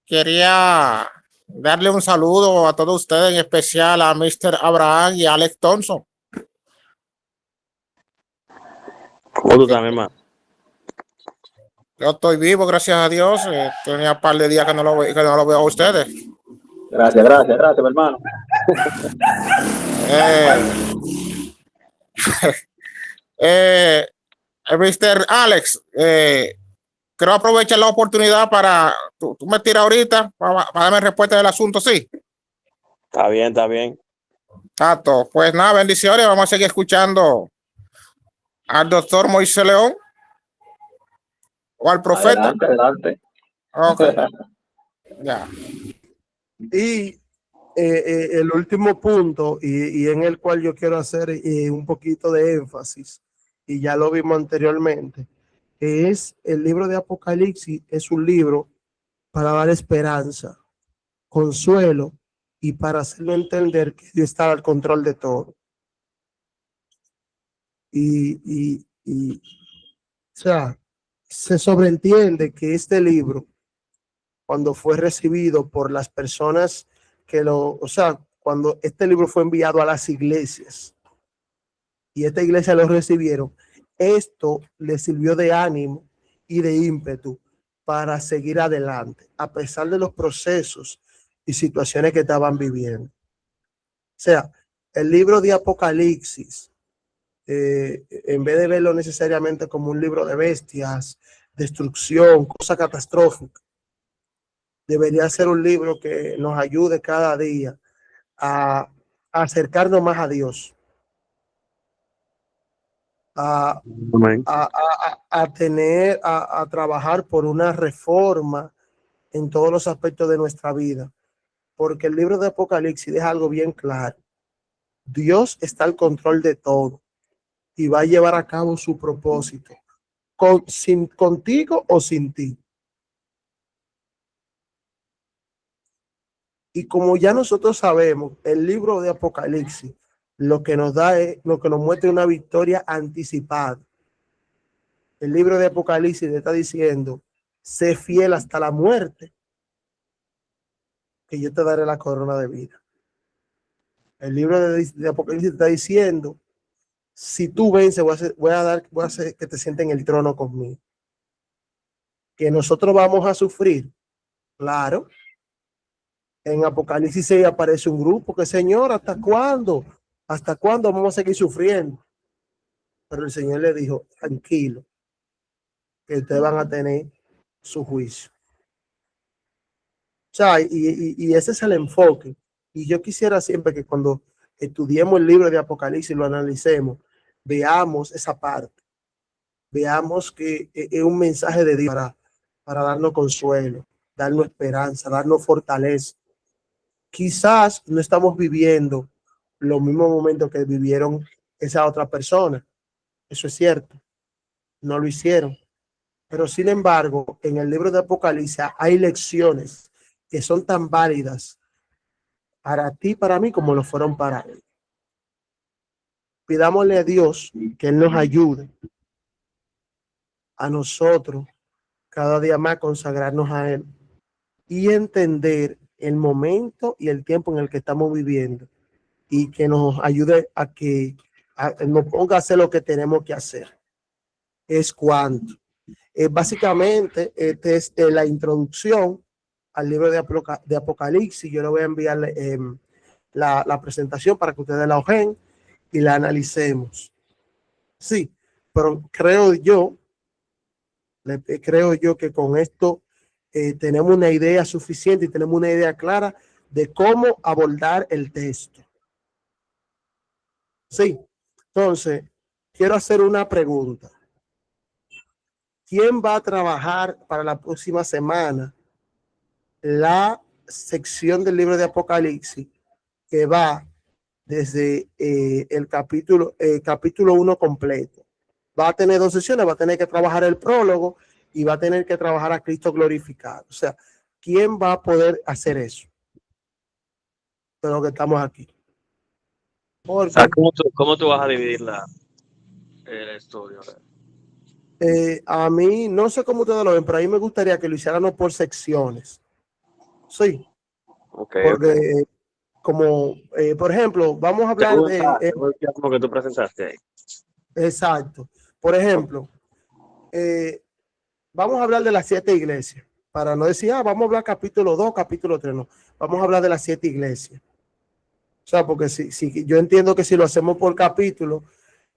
Quería darle un saludo a todos ustedes, en especial a Mr. Abraham y a Alex Thompson. ¿Cómo tú también, hermano? Yo estoy vivo, gracias a Dios. Tenía un par de días que no lo veo a ustedes. Gracias, mi hermano. Mr. Alex, quiero aprovechar la oportunidad para tú me tiras ahorita para darme respuesta del asunto, sí. Está bien, está bien. Tato, pues nada, bendiciones. Vamos a seguir escuchando al doctor Moisés León o al profeta. Adelante. Ok. Ya. Y el último punto, y en el cual yo quiero hacer un poquito de énfasis, y ya lo vimos anteriormente, es el libro de Apocalipsis. Es un libro para dar esperanza, consuelo y para hacerlo entender que Dios está al control de todo. O sea, se sobreentiende que este libro, cuando fue recibido por las personas cuando este libro fue enviado a las iglesias y esta iglesia lo recibieron, esto les sirvió de ánimo y de ímpetu para seguir adelante, a pesar de los procesos y situaciones que estaban viviendo. O sea, el libro de Apocalipsis, en vez de verlo necesariamente como un libro de bestias, destrucción, cosa catastrófica, debería ser un libro que nos ayude cada día a acercarnos más a Dios, a trabajar por una reforma en todos los aspectos de nuestra vida, porque el libro de Apocalipsis deja algo bien claro: Dios está al control de todo y va a llevar a cabo su propósito, contigo o sin ti. Y como ya nosotros sabemos, el libro de Apocalipsis lo que nos da es, lo que nos muestra una victoria anticipada. El libro de Apocalipsis le está diciendo: sé fiel hasta la muerte, que yo te daré la corona de vida. El libro de Apocalipsis está diciendo, si tú vences, voy a hacer que te sienten en el trono conmigo. Que nosotros vamos a sufrir, claro. En Apocalipsis 6 aparece un grupo que, Señor, ¿hasta cuándo? ¿Hasta cuándo vamos a seguir sufriendo? Pero el Señor le dijo, tranquilo, que ustedes van a tener su juicio. O sea, y ese es el enfoque. Y yo quisiera siempre que cuando estudiemos el libro de Apocalipsis, lo analicemos, veamos esa parte. Veamos que es un mensaje de Dios para darnos consuelo, darnos esperanza, darnos fortaleza. Quizás no estamos viviendo los mismos momentos que vivieron esa otra persona. Eso es cierto. No lo hicieron. Pero sin embargo, en el libro de Apocalipsis hay lecciones que son tan válidas para ti, para mí, como lo fueron para él. Pidámosle a Dios que Él nos ayude a nosotros cada día más consagrarnos a Él y entender el momento y el tiempo en el que estamos viviendo y que nos ayude a que nos ponga a hacer lo que tenemos que hacer. Es cuanto. Básicamente, esta es la introducción al libro de Apocalipsis. Yo le voy a enviar la presentación para que ustedes la ojen y la analicemos. Sí, pero creo yo que con esto tenemos una idea suficiente y tenemos una idea clara de cómo abordar el texto. Sí, entonces quiero hacer una pregunta. ¿Quién va a trabajar para la próxima semana la sección del libro de Apocalipsis que va desde el capítulo 1 completo? Va a tener 2 sesiones, va a tener que trabajar el prólogo y va a tener que trabajar a Cristo glorificado. O sea, ¿quién va a poder hacer eso? De lo que estamos aquí. O sea, ¿cómo tú vas a dividir el estudio? A mí, no sé cómo ustedes lo ven, pero a mí me gustaría que lo hiciéramos por secciones. Sí. Okay, porque, como, por ejemplo, vamos a hablar de... como que tú presentaste ahí. Exacto. Por ejemplo, vamos a hablar de las 7 iglesias. Para no decir, vamos a hablar capítulo 2, capítulo 3, no. Vamos a hablar de las 7 iglesias. O sea, porque si yo entiendo que si lo hacemos por capítulo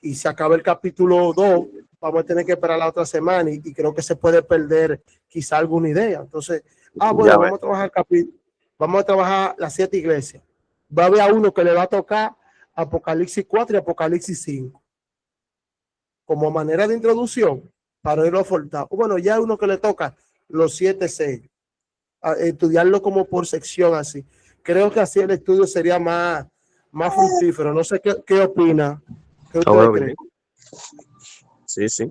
y se acaba el capítulo 2, vamos a tener que esperar la otra semana y creo que se puede perder quizá alguna idea. Entonces, bueno, vamos a trabajar las 7 iglesias. Va a haber a uno que le va a tocar Apocalipsis 4 y Apocalipsis 5. Como manera de introducción, para irlo a forzar. Bueno, ya uno que le toca los 7 sellos. Estudiarlo como por sección así. Creo que así el estudio sería más fructífero. No sé qué opina. ¿Qué ustedes creen? Sí, sí.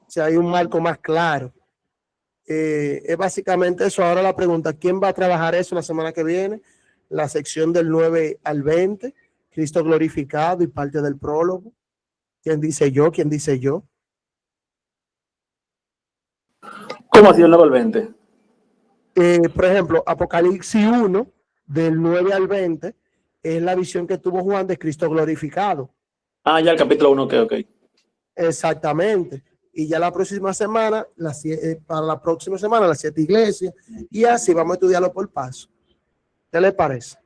Si hay un marco más claro. Es básicamente eso. Ahora la pregunta, ¿quién va a trabajar eso la semana que viene? La sección del 9 al 20, Cristo glorificado y parte del prólogo. ¿Quién dice yo? ¿Quién dice yo? ¿Cómo así el 9 al 20? Por ejemplo, Apocalipsis 1, del 9 al 20, es la visión que tuvo Juan de Cristo glorificado. Ya el capítulo 1, ok. Exactamente. Y ya la próxima semana, para la próxima semana, las 7 iglesias, y así vamos a estudiarlo por paso. ¿Qué le parece?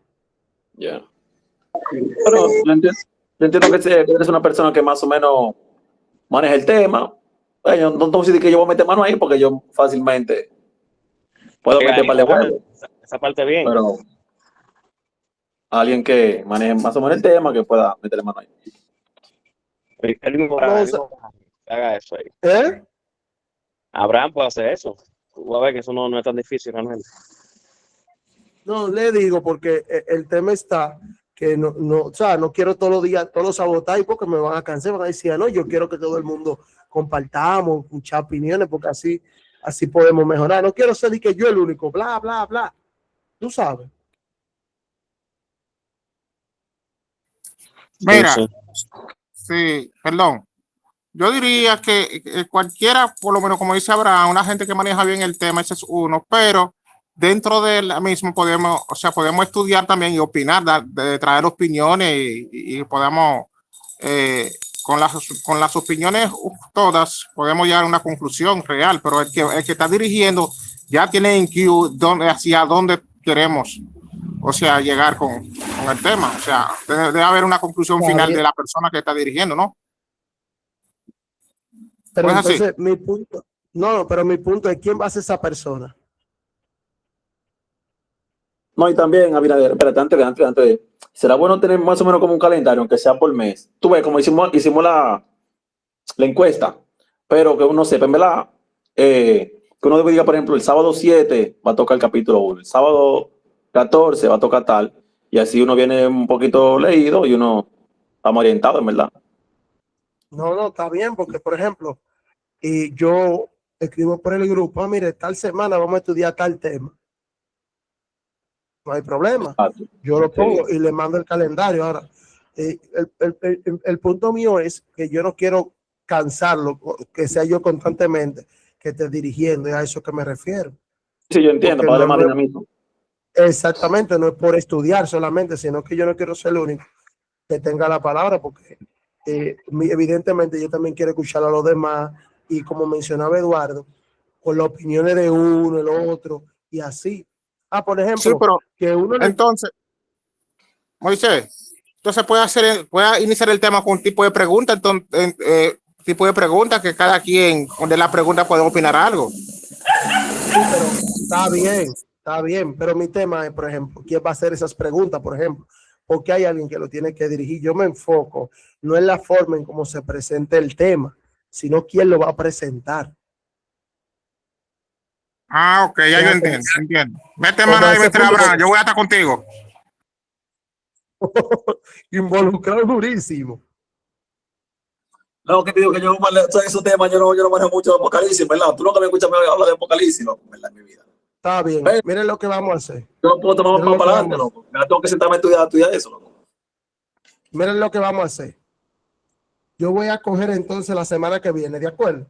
Ya. Pero yo entiendo que eres una persona que más o menos maneja el tema. Yo no tengo que decir que yo voy a meter mano ahí porque yo fácilmente puedo meter para el huevo. Esa parte bien. Pero alguien que maneje más o menos el tema que pueda meterle mano ahí. Haga eso ahí. ¿Eh? Abraham puede hacer eso. Tú vas a ver que eso no es tan difícil realmente. No, le digo porque el tema está que o sea, no quiero todos los días, todos los sabotajes porque me van a cansar, van a decir, no, yo quiero que todo el mundo compartamos, escuchar opiniones porque así podemos mejorar. No quiero ser de que yo el único, bla, bla, bla. Tú sabes. Mira, Sí. sí, perdón. Yo diría que cualquiera, por lo menos como dice Abraham, una gente que maneja bien el tema, ese es uno, pero dentro de la misma podemos, o sea, podemos estudiar también y opinar, de traer opiniones y podemos, con las opiniones todas, podemos llegar a una conclusión real, pero el que está dirigiendo ya tiene en cue hacia dónde queremos, o sea, llegar con el tema, o sea, debe haber una conclusión final de la persona que está dirigiendo, ¿no? Pero ¿No es así? entonces mi punto, no, pero mi punto es quién va a ser esa persona. No, y también, Abinader, espérate, antes, será bueno tener más o menos como un calendario, aunque sea por mes. Tú ves, como hicimos la encuesta, pero que uno sepa, en verdad, que uno diga, por ejemplo, el sábado 7 va a tocar el capítulo 1, el sábado 14 va a tocar tal, y así uno viene un poquito leído y uno está más orientado, en verdad. No, está bien, porque por ejemplo, y yo escribo por el grupo, mire, tal semana vamos a estudiar tal tema. No hay problema. Exacto. Yo lo pongo Sí. y le mando el calendario. Ahora, el punto mío es que yo no quiero cansarlo, que sea yo constantemente que esté dirigiendo, y a eso que me refiero. Sí, yo entiendo, Porque para darle no más es- dinamismo. Exactamente, no es por estudiar solamente, sino que yo no quiero ser el único que tenga la palabra, porque evidentemente yo también quiero escuchar a los demás, y como mencionaba Eduardo, con las opiniones de uno, el otro, y así. Por ejemplo, Sí, pero que uno le... entonces, Moisés, entonces puede iniciar el tema con un tipo de pregunta, entonces, tipo de pregunta que cada quien de la pregunta puede opinar algo. Sí, pero está bien, pero mi tema es, por ejemplo, ¿quién va a hacer esas preguntas, por ejemplo? Porque hay alguien que lo tiene que dirigir. Yo me enfoco no en la forma en cómo se presente el tema, sino quién lo va a presentar. Ah, ok, ya yo entiendo. Mete mano ahí, Mr. Abraham, yo voy a estar contigo. Involucrado durísimo. No, que te digo que yo, esos temas, yo no manejo mucho de Apocalipsis, ¿verdad? Tú nunca me escuchas hablar de Apocalipsis, ¿no? ¿Verdad? En mi vida. Está bien, Pero miren lo que vamos a hacer. yo no puedo tomar Miren más lo que para adelante, vamos a loco. Me tengo que sentarme a estudiar eso, loco. Miren lo que vamos a hacer. Yo voy a coger entonces la semana que viene, ¿de acuerdo?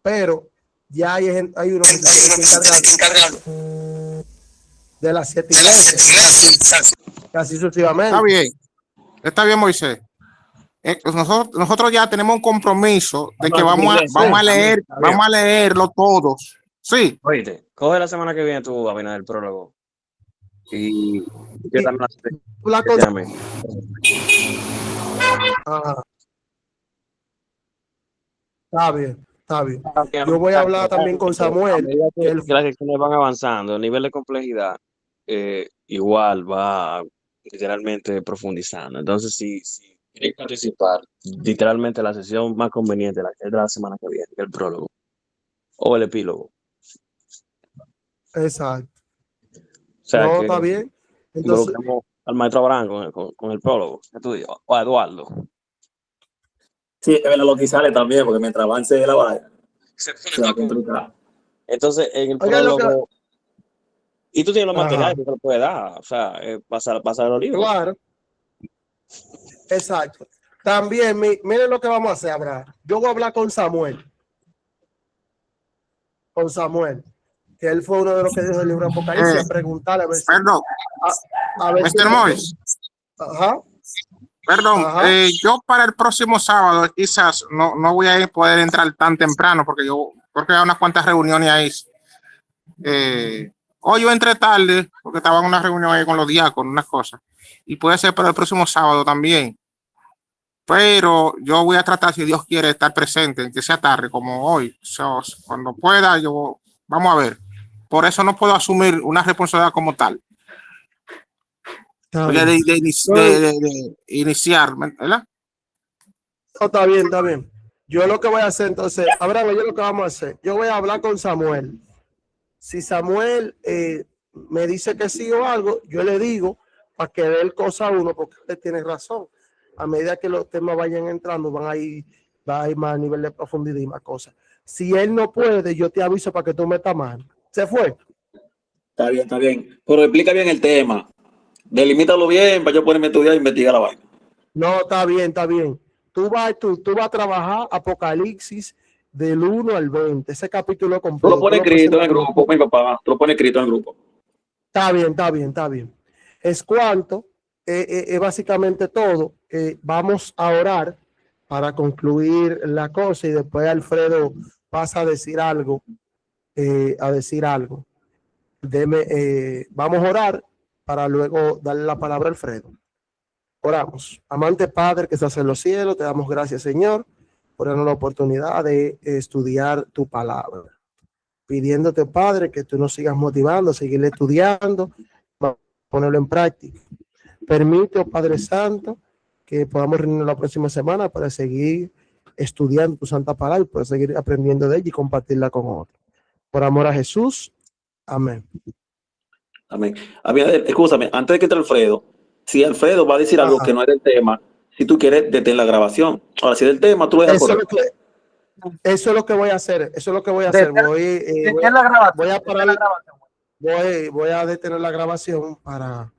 Pero ya hay uno que se tiene que encargar de las 7 iglesias, así sucesivamente. Está bien, Moisés. Nosotros ya tenemos un compromiso de que vamos a leerlo todos. Sí. Oíste, coge la semana que viene tú, Abinader, el prólogo. Y yo también La cosa. Está bien, está bien. Yo voy a hablar también con Samuel. Que las secciones van avanzando, el nivel de complejidad igual va literalmente profundizando. Entonces, si quieres participar, literalmente la sesión más conveniente es de la semana que viene, el prólogo o el epílogo. Exacto. O sea, No, que está bien. Entonces, involucramos al maestro Abraham con el prólogo, o a Eduardo. Sí, es verdad lo que sale también, porque mientras avance la vaina, se va a complicar. Entonces, en el oigan lo prólogo. Y tú tienes los Ajá. materiales que te lo puedes dar, o sea, pasar los libros. Claro. Exacto. También, miren lo que vamos a hacer, Abraham. Yo voy a hablar con Samuel. Que él fue uno de los que dijo el libro Apocalipsis, a preguntarle a ver si... Perdón, a ver Mr. Mois. Ajá. Perdón, Ajá. yo para el próximo sábado quizás no voy a poder entrar tan temprano porque yo creo que hay unas cuantas reuniones ahí. Hoy yo entré tarde porque estaba en una reunión ahí con los diáconos, unas cosas. Y puede ser para el próximo sábado también. Pero yo voy a tratar, si Dios quiere, estar presente, que sea tarde como hoy. So, cuando pueda, vamos a ver. Por eso no puedo asumir una responsabilidad como tal. De iniciar, ¿verdad? No, está bien, está bien. Yo lo que voy a hacer entonces, Abraham, yo lo que vamos a hacer, yo voy a hablar con Samuel. Si Samuel me dice que sí o algo, yo le digo para que dé el cosa a uno, porque usted tiene razón. A medida que los temas vayan entrando, va a ir más a nivel de profundidad y más cosas. Si él no puede, yo te aviso para que tú metas mano. ¿Se fue? Está bien. Pero explica bien el tema. Delimítalo bien para yo ponerme a estudiar e investigar la vaina. No, está bien, está bien. Tú vas a trabajar Apocalipsis del 1 al 20, ese capítulo Tú completo. lo pones tú lo escrito en el presentas- grupo, mi papá. Tú lo pones escrito en el grupo. Está bien, está bien, está bien. Es cuanto, básicamente todo. Vamos a orar para concluir la cosa y después Alfredo pasa a decir algo, vamos a orar para luego darle la palabra a Alfredo. Oramos. Amante Padre que estás en los cielos, te damos gracias, Señor, por darnos la oportunidad de estudiar tu palabra. Pidiéndote, Padre, que tú nos sigas motivando, seguir estudiando, ponerlo en práctica. Permite, oh Padre Santo, que podamos reunirnos la próxima semana para seguir estudiando tu santa palabra y poder seguir aprendiendo de ella y compartirla con otros. Por amor a Jesús. Amén. Amén. Escúchame, antes de que entre Alfredo, si Alfredo va a decir algo Ajá. que no es del tema, si tú quieres, detén la grabación. Ahora, si es del tema, tú lo dejas Eso es correr. eso es lo que voy a hacer. Eso es lo que voy a hacer. Detén la grabación. Voy a detén parar, la grabación. voy a detener la grabación para